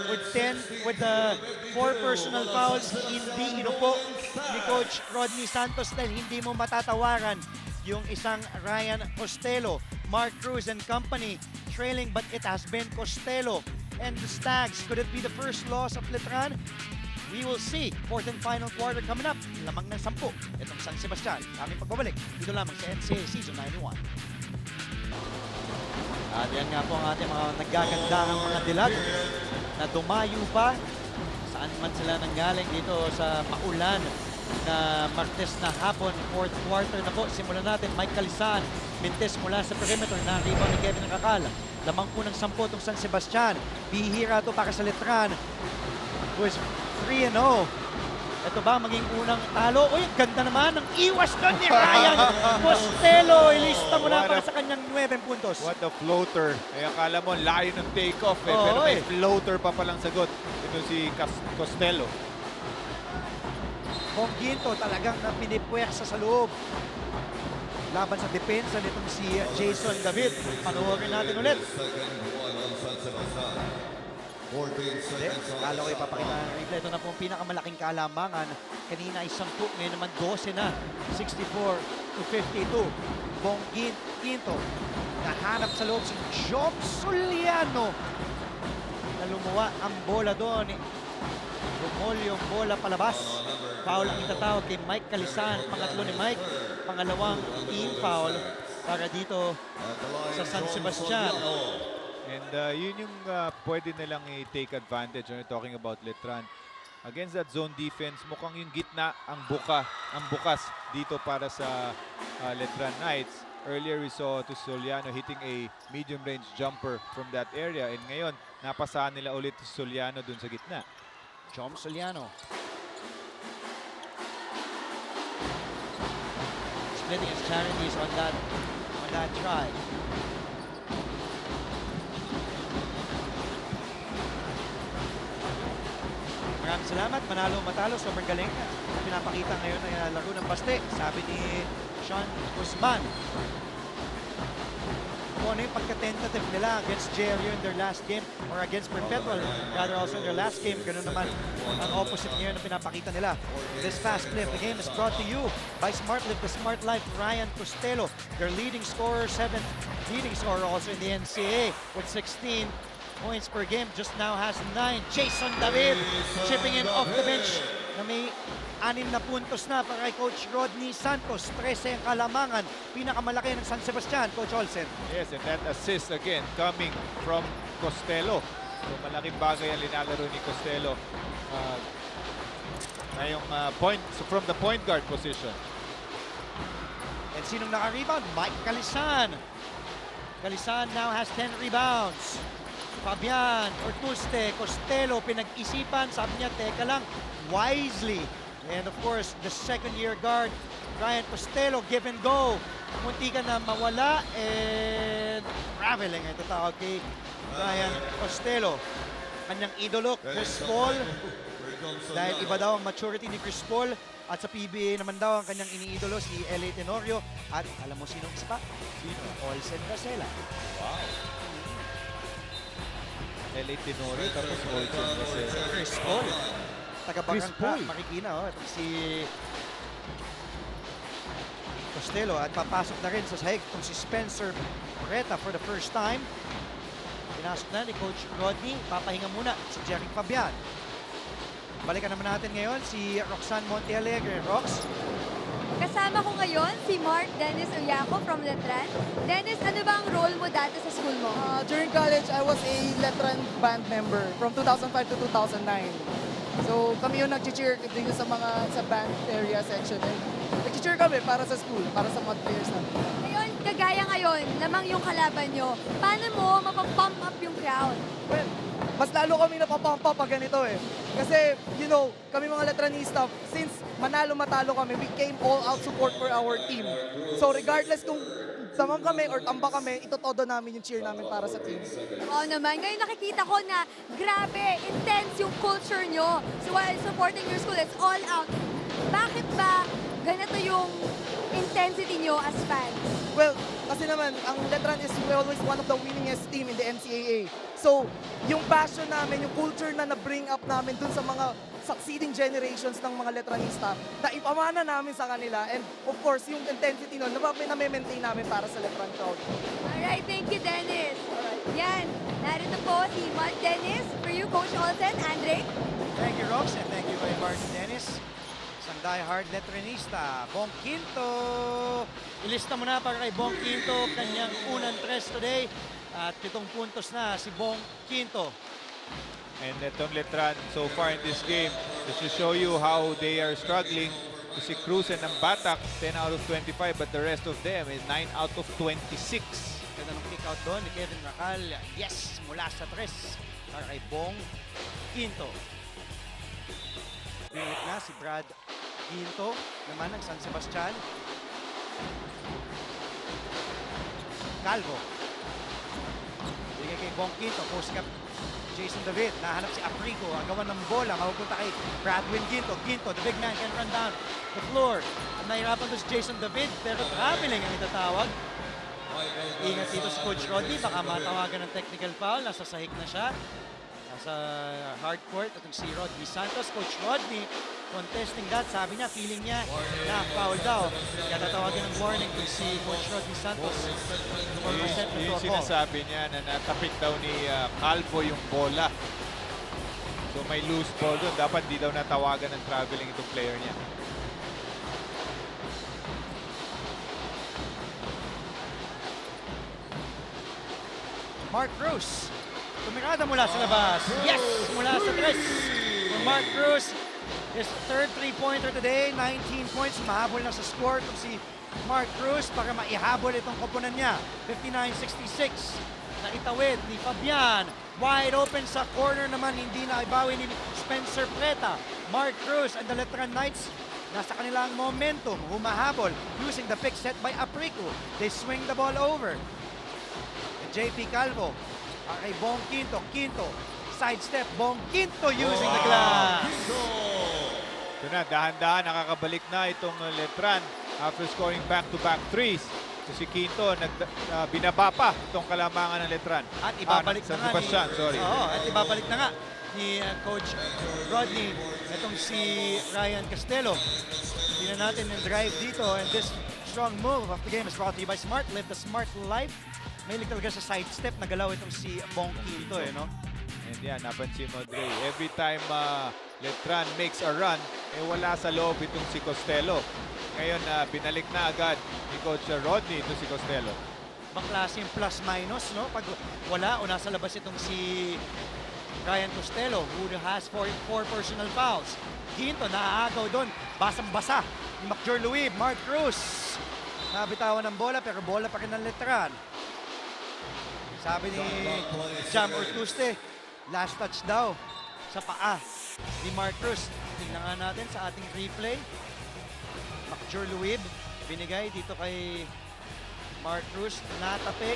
with 4 personal fouls. Hindi inupo ni Coach Rodney Santos dahil hindi mo matatawaran yung isang Ryan Costello. Mark Cruz and company trailing, but it has been Costello. And the Stags, could it be the first loss of Letran? We will see. 4th and final quarter coming up. Lamang ng 10 itong San Sebastian. Aming pagbabalik dito lamang sa NCAA Season 91. At yan nga po ang ating mga naggagandahang mga dilag na dumayo pa saan man sila nanggaling dito sa maulan na Martes na hapon. 4th quarter na po. Simulan natin. Mike Calisan, mintes mula sa perimeter na rebound ni Kevin Racal. Lamang po ng 10 itong San Sebastian. Bihira to para sa Letran, who is 3-0. Ito ba maging unang talo? Uy, ganda naman ng iwas doon ni Ryan Costello. Ilista mo na para sa kanyang 9 puntos. What a floater. Ay, akala mo layo ng take-off eh. Pero may floater pa palang sagot. Ito si Costello. Bong Quinto talagang pinipwersa sa loob. Laban sa depensa nitong si Jason David. Panoorin natin ulit. Lalo ko ipapakita ng replay. Ito na po ang pinakamalaking kalamangan. Kanina ay 10, ngayon naman 12 na. 64-52. Bong Quinto. Nahanap sa loob si Jom Soliano. Na lumuwa ang bola doon. Rumol yung bola palabas. Foul ang itatawag kay Mike Calisan. Pangatlo ni Mike. Pangalawang team foul para dito sa San Sebastian. And yun yung pwede nilang i-take advantage when we're talking about Letran. Against that zone defense, mukhang yung gitna ang bukas dito para sa Letran Knights. Earlier we saw to Soliano hitting a medium range jumper from that area, and ngayon napasahan nila ulit to Soliano dun sa gitna. Jom Soliano. Splitting his charities on that try. Maraming salamat. Manalo matalo. Sobrang galing. Pinapakita ngayon na laro ng paste. Sabi ni Sean Guzman. Kung ano yung pagka-tentative nila against JLU in their last game or against Perpetual, rather also in their last game, ganun naman ang opposite ngayon na pinapakita nila. This fast flip, the game is brought to you by Smart Life, the Smart Life, Ryan Costello, their leading scorer, 7th leading scorer also in the NCAA with 16 points per game, just now has 9. Jason David chipping in off the bench na may 6 na puntos na para kay Coach Rodney Santos. 13 ang kalamangan. Pinakamalaki ng San Sebastian, Coach Olsen. Yes, and that assist again coming from Costello. So malaking bagay ang linalaro ni Costello na yung point, so from the point guard position. And sinong naka-rebound? Mike Calisan. Calisan now has 10 rebounds. Fabian, Ortuste, Costello, pinag-isipan. Sabi niya, teka lang, wisely. And of course, the second-year guard, Ryan Costello, give and go. Munti ka na mawala and traveling ito tawag kay Ryan Costello. Kanyang idolo, Chris Paul. Dahil iba daw ang maturity ni Chris Paul. At sa PBA naman daw ang kanyang iniidolo si L.A. Tenorio. At alam mo sinong isa pa? Sino? Olsen Casela. Wow. L.A. Tenorio tapos Olsen Casela. Chris Paul. Chris Taga-Barangka, Paul. Marikina. Oh. Ito si Costello. At papasok na rin sa sahig itong si Spencer Reta for the first time. Pinasok na ni Coach Rodney. Papahinga muna si Jerry Fabian. Balikan naman natin ngayon si Roxanne Montealegre. Rox? Kasama ko ngayon si Mark Dennis Uyaco from Letran. Dennis, ano ba ang role mo dati sa school mo? During college, I was a Letran band member from 2005 to 2009. So kami yung nag-cheer dito sa band area section. Nag-cheer kami para sa school, para sa mga players namin. Ngayon, kagaya ngayon, lamang yung kalaban nyo. Paano mo mapapump up yung crowd? Well, mas lalo kami napapampa pag ganito eh. Kasi, you know, kami mga Letranista, since manalo-matalo kami, we came all out support for our team. So regardless kung samang kami or tamba kami, itotodo namin yung cheer namin para sa team. Oo naman. Ngayon nakikita ko na grabe, intense yung culture nyo. So while supporting your school, it's all out. Bakit ba ganito yung intensity nyo as fans? Well, kasi naman, ang Letran is always one of the winningest team in the NCAA. So, yung passion namin, yung culture na na-bring up namin dun sa mga succeeding generations ng mga Letranista, na ipamana namin sa kanila. And of course, yung intensity nun, na-maintain namin para sa Letran crowd. Alright, thank you, Dennis. Yan, narito po si Mark Dennis. For you, Coach Olsen, Andre. Thank you, Rox, and thank you kay Martin Dennis. Isang die-hard Letranista, Bong Quinto. Ilista mo na para kay Bong Quinto, kanyang unang tres today. At 7 puntos na si Bong Quinto. And itong Letran so far in this game, just to show you how they are struggling. Si Cruz and ang Batak, 10 out of 25, but the rest of them is 9 out of 26. Ganda ng kick out doon ni Kevin Racal. Yes, mula sa tres para kay Bong Quinto. Pilit na si Brad Quinto naman ng San Sebastian. Calvo. Bigay kay Bong Quinto. Post cap Jason David. Nahanap si Aprico. Agawan ng bola. Mapupunta kay Bradwin Quinto. Quinto, the big man can run down the floor. At nahirapan doon si Jason David. Pero traveling ang itatawag. Ingat dito si Coach Rodney. Baka matawagan ng technical foul. Nasa sahig na siya. Nasa hard court. Itong si Rodney Santos. Coach Rodney contesting that. Sabi niya, feeling niya na foul daw. Kaya tatawagan ng warning kung si Coach Rodney Santos. Yung sinasabi niya na natapik daw ni Calvo yung bola. So may loose ball doon. Dapat di daw natawagan ng traveling itong player niya. Mark Cruz. Tumirada mula sa labas. Yes! Mula sa tres. For Mark Cruz. His third three-pointer today, 19 points. Mahabol na sa score itong si Mark Cruz para maihabol itong koponan niya. 59-66. Naitawid ni Fabian. Wide open sa corner naman, hindi na ibawi ni Spencer Preta. Mark Cruz and the Letran Knights nasa kanilang momentum, humahabol using the pick set by Aprico. They swing the ball over. JP Calvo, kay Bong Quinto, sidestep, Bong Quinto using the glass. Ito na, dahan-dahan, nakakabalik na itong Letran after scoring back-to-back threes. So si Quinto, binaba pa itong kalamangan ng Letran. At ibabalik San na nga Sebastian, sorry. Oo, at ibabalik na nga ni Coach Rodney itong si Ryan Castelo. Tingnan natin yung drive dito, and this strong move of the game is brought to you by Smart. Live the smart life. May talaga sa sidestep na galaw itong si Bong Quinto, no? And yan, napansin mo, Dre, every time Letran makes a run, wala sa loob itong si Costello. Ngayon, binalik na agad ni Coach Rodney ito si Costello. Bang klase yung plus-minus, no? Pag wala o nasa labas itong si Ryan Costello, who has four personal fouls. Quinto, naaagaw doon. Basang-basa ni McJor Louis, Mark Cruz. Nabitawan ng bola, pero bola pa rin ng Letran. Sabi ni Jam Ortuste, last touch daw sa paa ni Mark Cruz. Tingnan nga natin sa ating replay. McJor Louis, binigay dito kay Mark Cruz. Natapik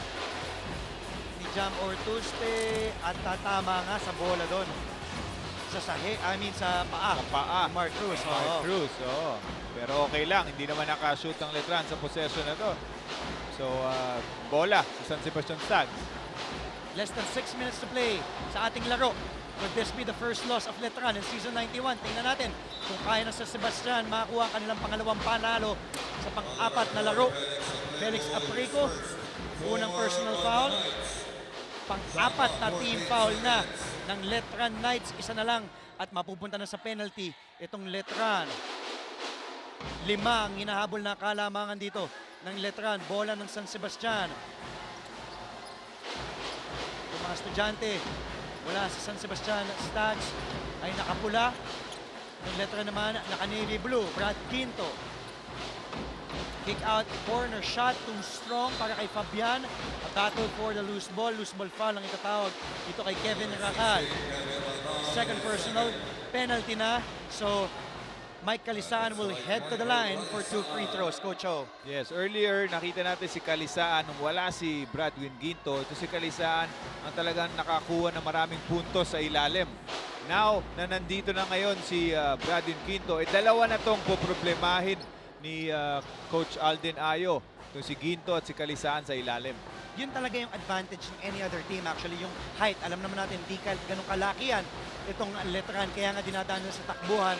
ni Jam Ortuste at tatama nga sa bola doon. Sa paa. Sa paa. Mark Cruz. Mark Cruz, oo. Pero okay lang, hindi naman nakashoot ang Letran sa possession na to. So, bola sa San Sebastian Stags. Less than 6 minutes to play sa ating laro. Could this be the first loss of Letran in Season 91? Tingnan natin kung kaya na sa Sebastian makakuha ang kanilang pangalawang panalo sa pang-apat na laro. Felix Aprico, unang personal foul. Pang-apat na team foul na ng Letran Knights. Isa na lang at mapupunta na sa penalty itong Letran. 5 ang hinahabol na kalamangan dito ng Letran. Bola ng San Sebastian. Yung mga estudyante wala sa San Sebastian Stags ay nakapula. Yung Letran naman naka-navy blue. Brad Quinto. Kick out, corner shot, too strong para kay Fabian. A battle for the loose ball. Loose ball foul ang itatawag dito kay Kevin Racal. Second personal, penalty na. So, Mike Calisaan will head to the line for 2 free throws, Coach O. Yes, earlier nakita natin si Calisaan nung wala si Bradwin Ginto. Ito si Calisaan ang talagang nakakuha ng maraming puntos sa ilalim. Now, na nandito na ngayon si Bradwin Ginto, dalawa na tong poproblemahin ni Coach Alden Ayo. Ito si Ginto at si Calisaan sa ilalim. Yun talaga yung advantage ng any other team. Actually, yung height, alam naman natin, di ganun kalaki yan. Itong Letran, kaya nga dinadaan sa takbuhan.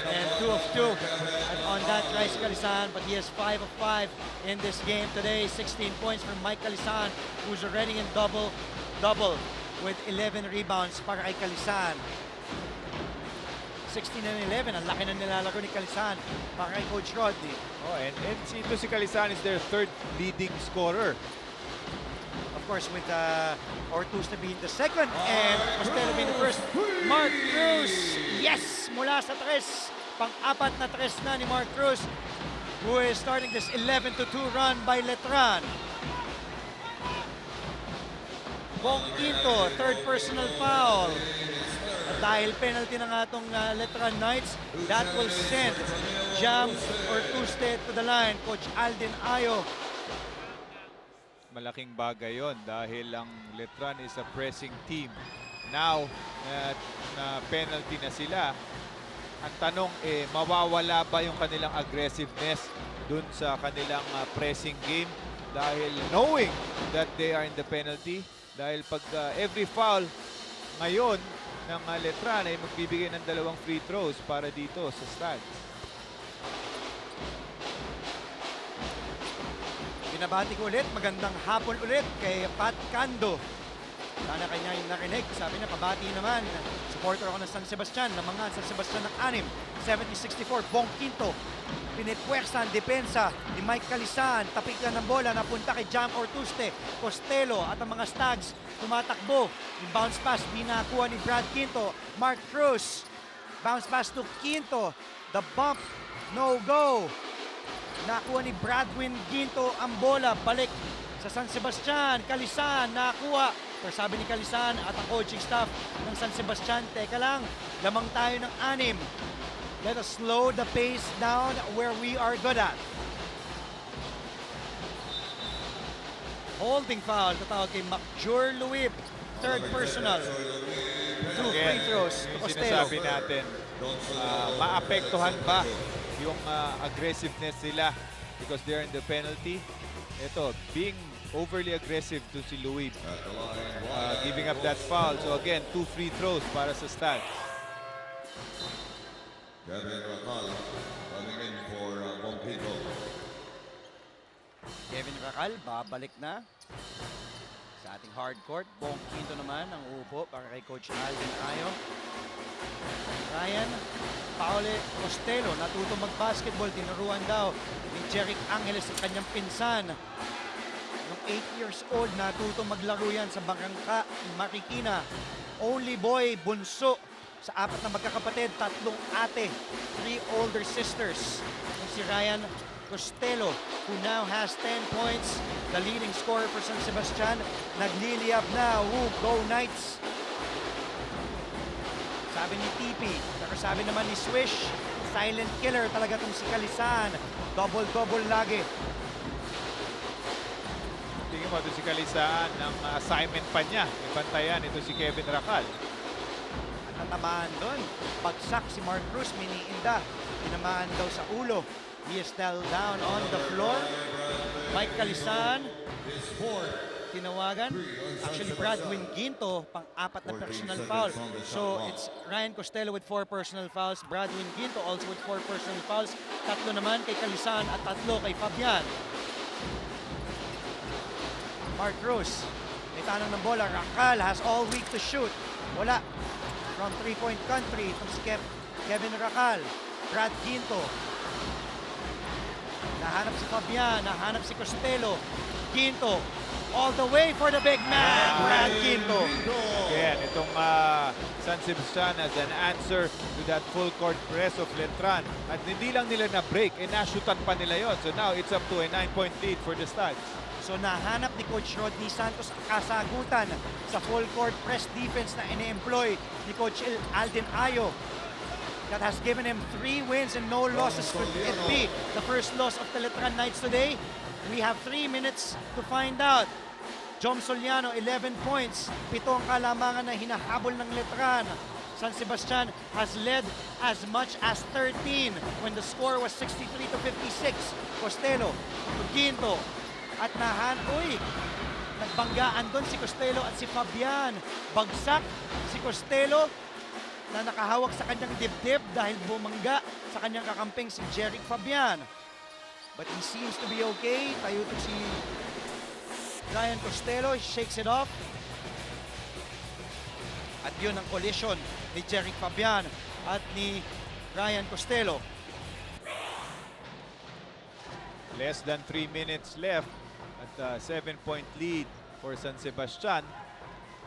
And 2 of 2. And on that, tries Calisaan, but he has 5 of 5 in this game today. 16 points from Mike Calisaan, who's already in double with 11 rebounds para kay Calisaan. 16 and 11, ang laki na nilalaro ni Calisaan para kay Coach Rodney. Oh, and ito si Calisaan is their third leading scorer. Of course, with Ortuste being the second and Costello being the first. Mark Cruz, yes! Mula sa 3. Pang-apat na 3 na ni Mark Cruz, who is starting this 11-2 run by Letran. Bong Quinto, third personal foul. At dahil penalty na nga itong Letran Knights, that will send Jam Ortuste to the line. Coach Alden Ayo. Malaking bagay yon dahil ang Letran is a pressing team. Now, na penalty na sila, ang tanong mawawala ba yung kanilang aggressiveness dun sa kanilang pressing game dahil knowing that they are in the penalty? Dahil pag every foul ngayon ng Letran ay magbibigay ng 2 free throws para dito sa Stags. Binabati ko ulit, magandang hapon ulit kay Pat Cando. Sana kanya yung narinig. Sabi na, pabati naman. Supporter ako ng San Sebastian. Lamangan San Sebastian ng 6. 70-64, Bong Quinto. Pinipwersa ang depensa ni Mike Calisaan. Tapik lang ng bola, napunta kay Jam Ortuste. Costello at ang mga Stags tumatakbo. Yung bounce pass, di nakuha ni Brad Quinto. Mark Cruz. Bounce pass to Ginto. The bump, no go. Nakuha ni Bradwin Ginto ang bola. Balik sa San Sebastian. Calisan, nakuha. Pero sabi ni Calisan at ang coaching staff ng San Sebastian, teka lang, lamang tayo ng 6. Let us slow the pace down where we are good at. Holding foul, tatawag kay Macjur Luib. Third personal. 2 free throws to Costello. Sinasabi natin, maapektuhan ba yung aggressiveness nila because they're in the penalty? Ito, being overly aggressive to si Luib. Giving up that foul. So again, 2 free throws para sa stats. Kevin Racal coming in for Montego. Kevin Racal, babalik na sa ating hard court. Bong Quinto naman ang uupo para kay Coach Alvin Ayo. Ryan Paule Costello, natuto mag-basketball. Tinuruan daw ni Jeric Angeles ang kanyang pinsan. Nung 8 years old, natuto maglaro yan sa Barangka, Marikina. Only boy, bunso sa 4 na magkakapatid, 3 ate, 3 older sisters. Yung si Ryan Costello, who now has 10 points, the leading scorer for San Sebastian. Nagliliyab na. Woo, go Knights! Sabi ni TP, pero sabi naman ni Swish, silent killer talaga itong si Calisan. Double-double lagi. Tingin mo, ito si Calisaan ng assignment pa niya. Ipantayan ito si Kevin Racal. At natamaan doon. Bagsak si Mark Cruz, miniinda. Tinamaan daw sa ulo. He is still down on the floor. Mike Calisan, tinawagan. Actually, Bradwin Ginto, pang-4 na personal foul. So, it's Ryan Costello with 4 personal fouls. Bradwin Ginto also with 4 personal fouls. 3 naman kay Calisan at 3 kay Fabian. Mark Cruz, may tanong ng bola. Racal has all week to shoot. Wala. From 3-point country, itong si Kevin Racal. Brad Ginto. Nahanap si Fabian, nahanap si Costello. Ginto, all the way for the big man, Brad Ginto. Again, itong San Sebastian as an answer to that full court press of Letran. At hindi lang nila na-break, nashutan pa nila yon. So now it's up to a 9-point lead for the Studs. So nahanap ni Coach Rodney Santos ang kasagutan sa full court press defense na ine-employ ni Coach Alden Ayo. That has given him 3 wins and no losses. Could it be the first loss of the Letran Knights today? We have 3 minutes to find out. Jom Soliano, 11 points. 7 ang kalamangan na hinahabol ng Letran. San Sebastian has led as much as 13 when the score was 63-56. Costello, Ginto, at nagbanggaan doon si Costello at si Fabian. Bagsak si Costello na nakahawak sa kanyang dibdib dahil bumangga sa kanyang kakamping si Jeric Fabian. But he seems to be okay. Tayo to si Ryan Costello, shakes it off. At yun ang collision ni Jeric Fabian at ni Ryan Costello. Less than 3 minutes left at 7-point lead for San Sebastian.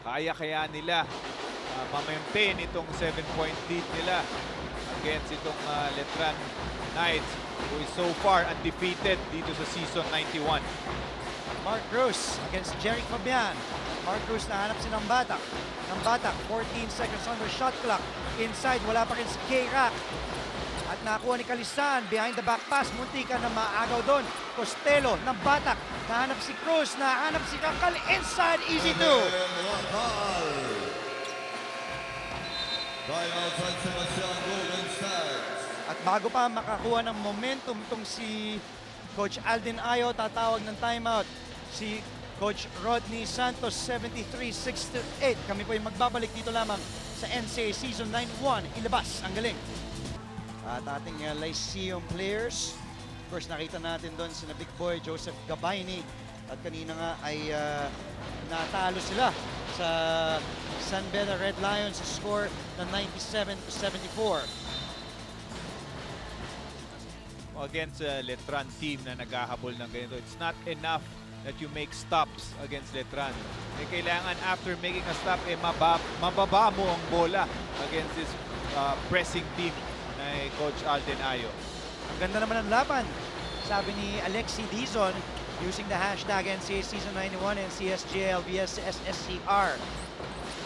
Kaya nila ma-maintain itong 7-point lead nila against itong Letran Knights, who is so far undefeated dito sa season 91. Mark Cruz against Jeric Fabian. Mark Cruz nahanap si Nambatak. Nambatak, 14 seconds on the shot clock. Inside, wala pa rin si K-Rack. At nakuha ni Calisan behind the back pass. Muntika na maagaw doon. Costello, Nambatak. Nahanap si Cruz, nahanap si Racal. Inside, easy two. At bago pa makakuha ng momentum itong si Coach Alden Ayo, tatawag ng timeout si Coach Rodney Santos, 73-68. Kami po ay magbabalik dito lamang sa NCAA Season 9-1. Ilabas ang galing. At ating Lyceum players, of course nakita natin doon si Big Boy Joseph Gabayni. At kanina nga ay natalo sila sa San Beda Red Lions sa score na 97-74. Against a Letran team na naghahabol ng ganito, it's not enough that you make stops against Letran. Kailangan after making a stop, mababa mo ang bola against this pressing team ni Coach Alden Ayo. Ang ganda naman ng laban. Sabi ni Alexi Dizon, using the hashtag NCAA Season 91 and CSJL vs SSC-R.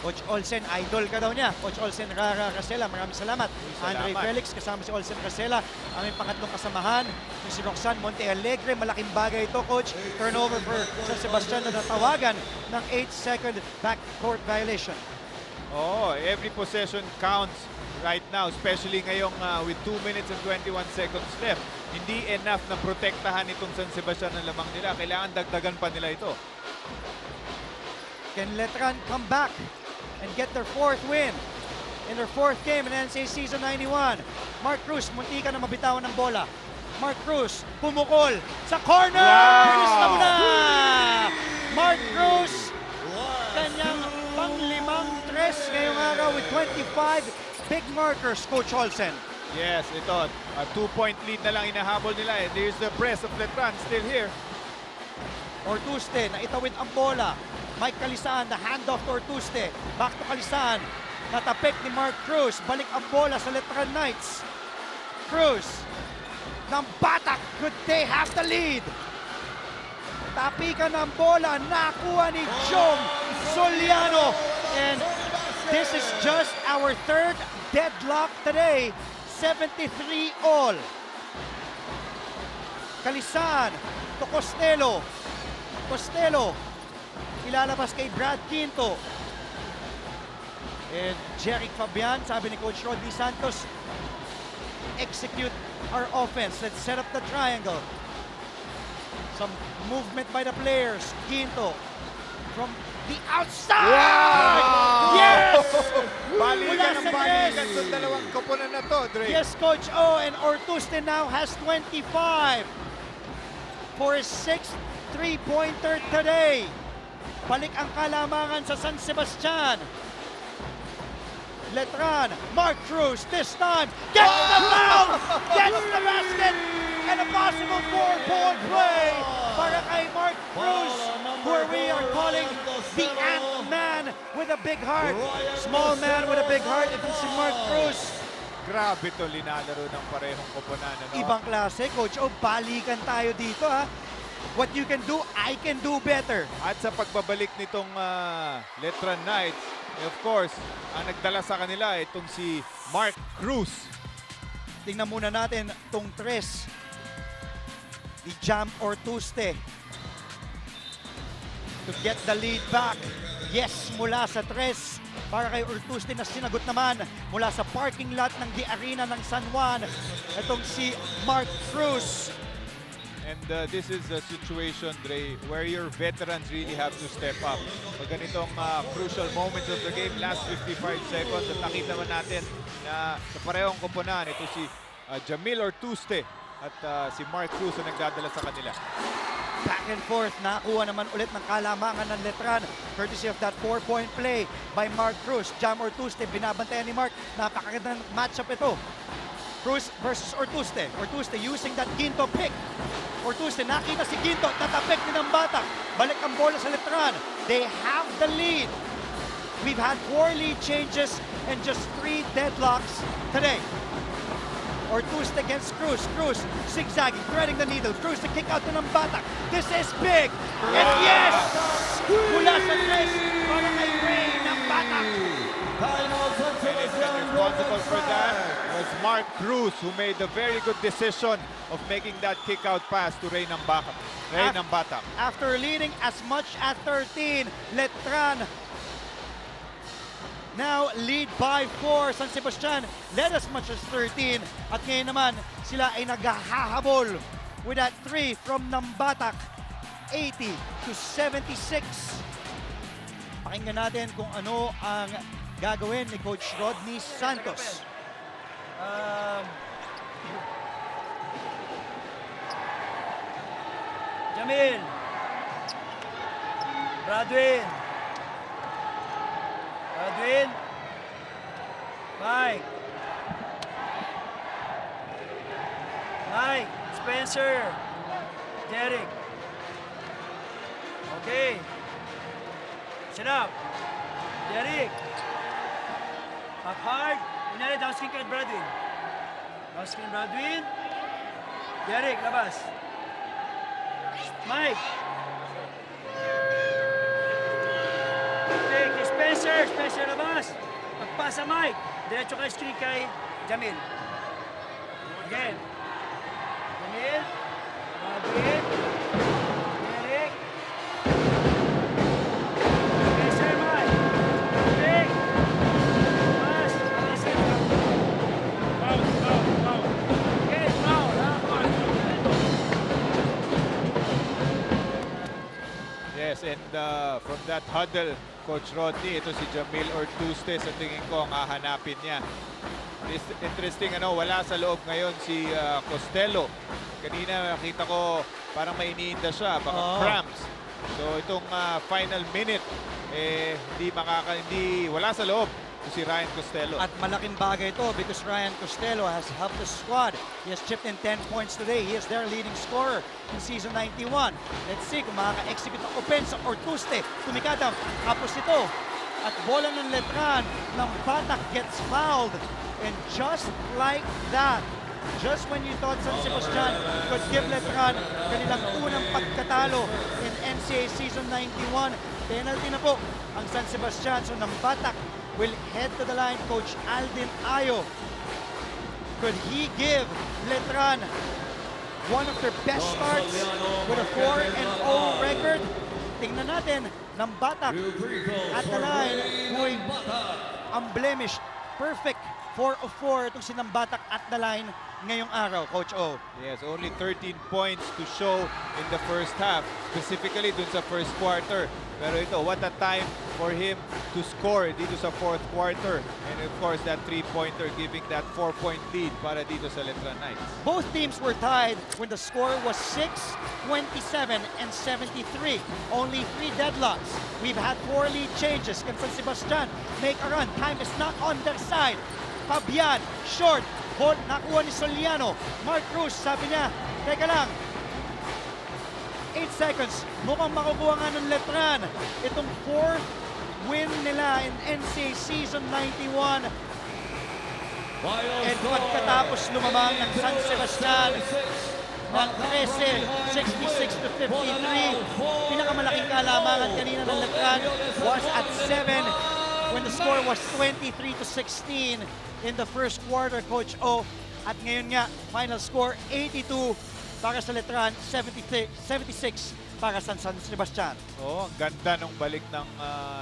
Coach Olsen, idol ka daw niya. Coach Olsen Rara Rasela, maraming salamat. Andre Felix, kasama si Olsen Rasela. Aming pangatlong kasamahan, yung si Roxanne Montealegre. Malaking bagay ito, Coach. Turnover for San Sebastian na natawagan ng 8-second backcourt violation. Oh, every possession counts right now, especially ngayong with 2 minutes and 21 seconds left. Hindi enough na protektahan itong San Sebastian ng lamang nila. Kailangan dagdagan pa nila ito. Can Letran come back and get their 4th win in their 4th game in NCAA Season 91? Mark Cruz, munti ka na mabitawan ng bola. Mark Cruz, pumukol sa corner! Finish na muna! Mark Cruz, kanyang pang-limang tres ngayong araw with 25 big markers, Coach Olsen. Yes, ito. A 2-point lead na lang inahabol nila. There's the press of Letran still here. Ortuste, naitawid ang bola. Mike Calisaan, the handoff to Ortuste. Back to Calisaan. Natapik ni Mark Cruz. Balik ang bola sa Letran Knights. Cruz. Ng batak. Could they have the lead? Tapikan ng bola. Nakuha ni Jong Soliano. And this is just our 3rd deadlock today. 73 all. Calisaan to Costello. Costello. Ilalabas kay Brad Quinto. And Jeric Fabian, sabi ni Coach Rodney Santos, execute our offense. Let's set up the triangle. Some movement by the players. Quinto from the outside! Wow! Yes! Balikan Mula ng sa balikan tres. sa dalawang koponan na to, Dre. Yes, Coach O. And Ortuste now has 25 for his 6th three-pointer today. Balik ang kalamangan sa San Sebastian. Letran, Mark Cruz, this time, gets the foul! Gets the basket! And a possible 4-point play para kay Mark Cruz, who we are calling the Ant-Man with a big heart. Small man with a big heart, ito si Mark Cruz. Grabe to linalaro ng parehong koponan. Ano? Ibang klase, Coach O, balikan tayo dito ha. What you can do, I can do better. At sa pagbabalik nitong Letran Knights, of course, ang nagdala sa kanila itong si Mark Cruz. Tingnan muna natin tong tres ni Jam Ortuste to get the lead back. Yes, mula sa tres para kay Ortuste na sinagot naman mula sa parking lot ng The Arena ng San Juan. Itong si Mark Cruz. And this is a situation, Dre, where your veterans really have to step up. Pag ganitong crucial moments of the game, last 55 seconds, at nakita naman natin na sa parehong koponan, ito si Jamil Ortuste at si Mark Cruz ang nagdadala sa kanila. Back and forth, nakuha naman ulit ng kalamangan ng Letran courtesy of that 4-point play by Mark Cruz. Jam Ortuste, binabantayan ni Mark. Napakagandang matchup ito. Cruz versus Ortuste. Ortuste using that Quinto pick. Ortuste, nakita si Quinto, tatapik ni ng batak. Balik ang bola sa Letran. They have the lead. We've had 4 lead changes and just 3 deadlocks today. Ortuste against Cruz. Cruz zigzagging, threading the needle. Cruz to kick out to ng batak. This is big. And yes! Mula sa tres para kay Ray ng batak. Responsible for that was Mark Cruz, who made a very good decision of making that kick-out pass to Ray Nambatak. After leading as much as 13, Letran now lead by 4. San Sebastian led as much as 13. At ngayon naman, sila ay naghahabol with that 3 from Nambatak. 80 to 76. Pakinggan natin kung ano ang gagawin ni Coach Rodney Santos. Jamil, Bradwin, Mike, Spencer, Derek. Okay. Sit up. Derek. Back hard. Inari, down screen kay Bradwin. Down screen, Bradwin. Derek, labas. Mike. Okay, kay Spencer. Spencer, labas. Pagpasa, Mike. Diretso kay screen kay Jamil. Again. Jamil. Bradwin. Derek. Spencer, Mike. Derek. Labas. Labas. Foul, foul, foul. Okay, foul. Yes, and from that huddle, Coach Rodney, ito si Jamil Ortuste sa tingin ko ang hahanapin niya. Interesting, wala sa loob ngayon si Costello. Kanina nakita ko parang may iniinda siya, baka cramps. So itong final minute, hindi wala sa loob si Ryan Costello. At malaking bagay ito because Ryan Costello has helped the squad. He has chipped in 10 points today. He is their leading scorer in season 91. Let's see kung makaka-execute ng offense or Tuste. Tumikadam, tapos ito. At bola ng Letran ng Batak gets fouled. And just like that, just when you thought San Sebastian could give Letran kanilang unang pagkatalo in NCAA season 91, penalty na po ang San Sebastian. So ng Batak will head to the line. Coach Aldin Ayo, could he give Letran one of their best starts with a 4-0 record? Tingnan natin ng Batak at the line, muy unblemished, perfect 4 of 4 itong sinambatak at the line ngayong araw, Coach O. Yes, only 13 points to show in the first half, specifically dun sa first quarter. Pero ito, what a time for him to score dito sa fourth quarter. And of course, that 3-pointer giving that 4-point lead para dito sa Letran Knights. Both teams were tied when the score was 6, 27, and 73. Only 3 deadlocks. We've had 4 lead changes. Can San Sebastian make a run? Time is not on their side. Fabian, short, hold, nakuha ni Soliano. Mark Cruz, sabi niya, teka lang, 8 seconds, mukhang makukuha nga ng Letran. Itong 4th win nila in NCAA season 91. And pagkatapos lumamang ng San Sebastian ng 13, 66-53. Pinakamalaking kalamangan kanina ng Letran was at 7 when the score was 23-16 in the first quarter, Coach O. At ngayon nga, final score 82 para sa Letran, 76 para sa San Sebastian. Oh, ang ganda ng balik ng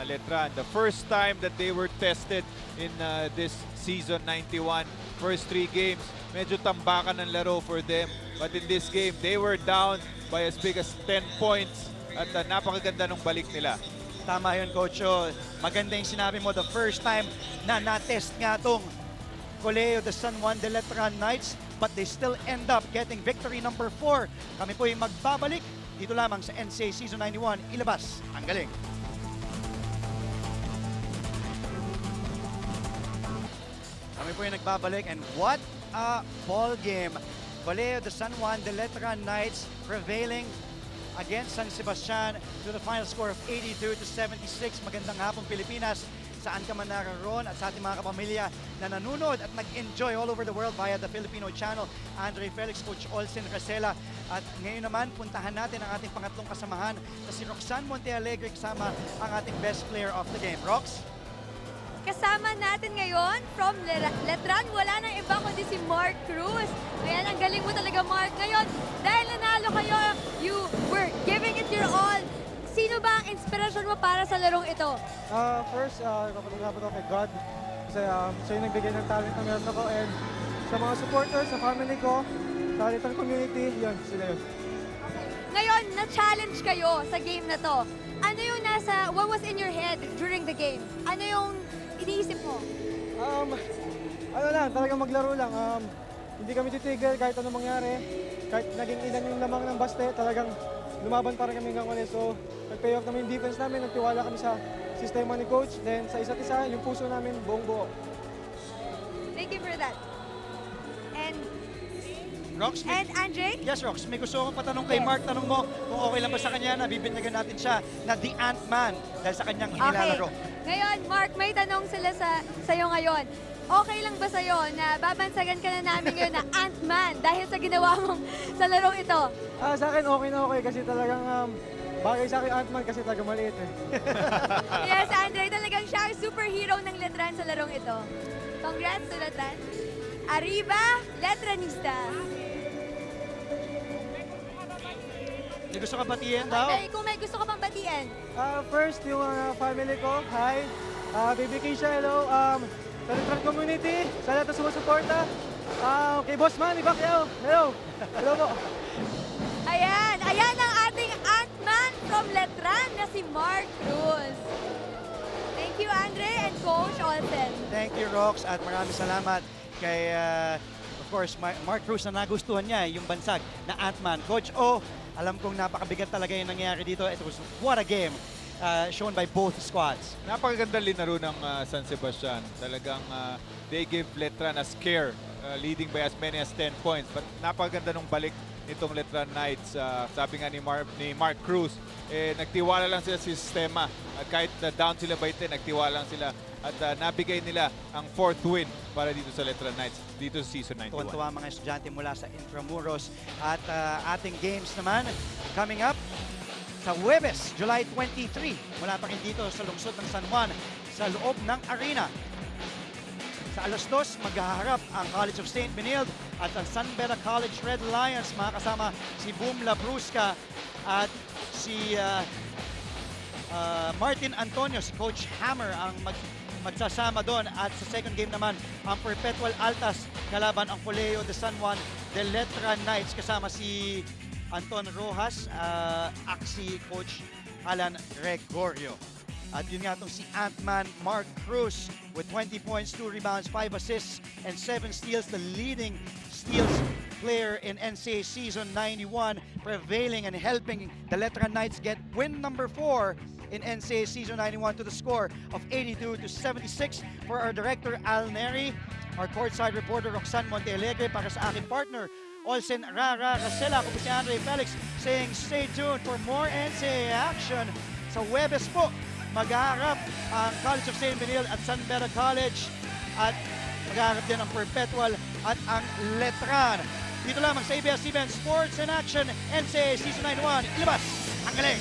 Letran. The first time that they were tested in this season 91. First 3 games, medyo tambakan ng laro for them. But in this game, they were down by as big as 10 points. At napakaganda ng balik nila. Tama yun, Coach O. Maganda yung sinabi mo, the first time na na-test nga itong Colegio de San Juan de Letran Knights, but they still end up getting victory number 4. Kami po yung magbabalik dito lamang sa NCAA Season 91. Ilabas ang galing. Kami po yung nagbabalik, and what a ball game. Colegio de San Juan de Letran Knights prevailing against San Sebastian to the final score of 82-76. Magandang hapon, Pilipinas. Saan ka man naroon at sa ating mga kapamilya na nanonood at nag-enjoy all over the world via the Filipino channel. Andre Felix, Coach Olsen Rasela. At ngayon naman, puntahan natin ang ating pangatlong kasamahan na si Roxanne Montealegre kasama ang ating best player of the game. Rox? Kasama natin ngayon from Letran, wala nang iba kundi si Mark Cruz. Ayan, ang galing mo talaga, Mark. Ngayon, dahil nanalo kayo, you were giving it your all. Sino ba ang inspirasyon mo para sa larong ito? First, kapag-lapot ako kay God. Kasi siya yung nagbigay ng talent na meron ako. And sa mga supporters, sa family ko, sa Letran community, yun, sila yun. Ngayon, na-challenge kayo sa game na to. Ano yung what was in your head during the game? Ano yung iniisip mo? Ano lang, talagang maglaro lang. Hindi kami titigil kahit anong mangyari. Kahit naging ilan yung lamang ng baste, talagang lumaban para kami hanggang ulit. So, nag-pay off namin yung defense namin, nagtiwala kami sa sistema ni Coach. Then, sa isa't isa, yung puso namin, buong buo. Thank you for that. Rox? And Andre? Yes, Rox. May gusto akong patanong kay Mark. Tanong mo kung okay lang ba sa kanya na bibinyagan natin siya na the Ant-Man dahil sa kanyang inilalaro. Ngayon, Mark, may tanong sila sa iyo ngayon. okay lang ba sa'yo na babansagan ka na namin ngayon na Ant-Man dahil sa ginawa mong sa larong ito? Sa akin okay na okay kasi talagang bagay sa akin Ant-Man kasi talaga maliit eh. Yes, Andre, talagang siya ang superhero ng Letran sa larong ito. Congrats to Letran. Arriba, Letranista. May gusto ka batiin daw? Okay, kung may gusto ka pang batiin. First, yung family ko, hi. Baby Keisha, hello. Sa Letran community, sa lahat na sumusuporta. Kay Boss Manny Pacquiao, hello. Hello po. Ayan ang ating Ant-Man from Letran na si Mark Cruz. Thank you, Andre and Coach Olsen. Thank you, Rox, at maraming salamat kay, of course, Mark Cruz na nagustuhan niya yung bansag na Ant-Man. Coach O, alam kong napakabigat talaga yung nangyari dito. It was what a game shown by both squads. Napakaganda linaro ng San Sebastian. Talagang they gave Letran a scare, leading by as many as 10 points. But napakaganda nung balik nitong Letran Knights. Sabi nga ni Mark Cruz, nagtiwala lang sila sa sistema. Kahit down sila by 10, nagtiwala lang sila. At nabigay nila ang 4th win para dito sa Letran Knights, dito sa Season 91. Tuwan-tuwa mga estudyante mula sa Intramuros. At ating games naman coming up sa Huwebes, July 23. Mula pa rin dito sa lungsod ng San Juan sa loob ng arena. Sa alas 2, maghaharap ang College of St. Benilde at ang San Beda College Red Lions. Mga kasama si Boom Labrusca at si Martin Antonio, si Coach Hammer ang magsasama doon. At sa second game naman, ang Perpetual Altas kalaban ang Colegio de San Juan de Letran Knights kasama si Anton Rojas at si Coach Alan Gregorio. At yun nga itong si Ant-Man Mark Cruz with 20 points, 2 rebounds, 5 assists, and 7 steals. The leading steals player in NCAA Season 91, prevailing and helping the Letran Knights get win number 4 in NCAA Season 91 to the score of 82-76 for our director Al Neri, our courtside reporter Roxanne Montealegre, para sa aking partner Olsen Rara Casella, ako po si Andre Felix, saying stay tuned for more NCAA action sa Huwebes po. Maghaharap ang College of St. Benilde at San Beda College at maghaharap din ang Perpetual at ang Letran. Dito lamang sa ABS-CBN Sports in Action, NCAA Season 91. Ilabas ang galing!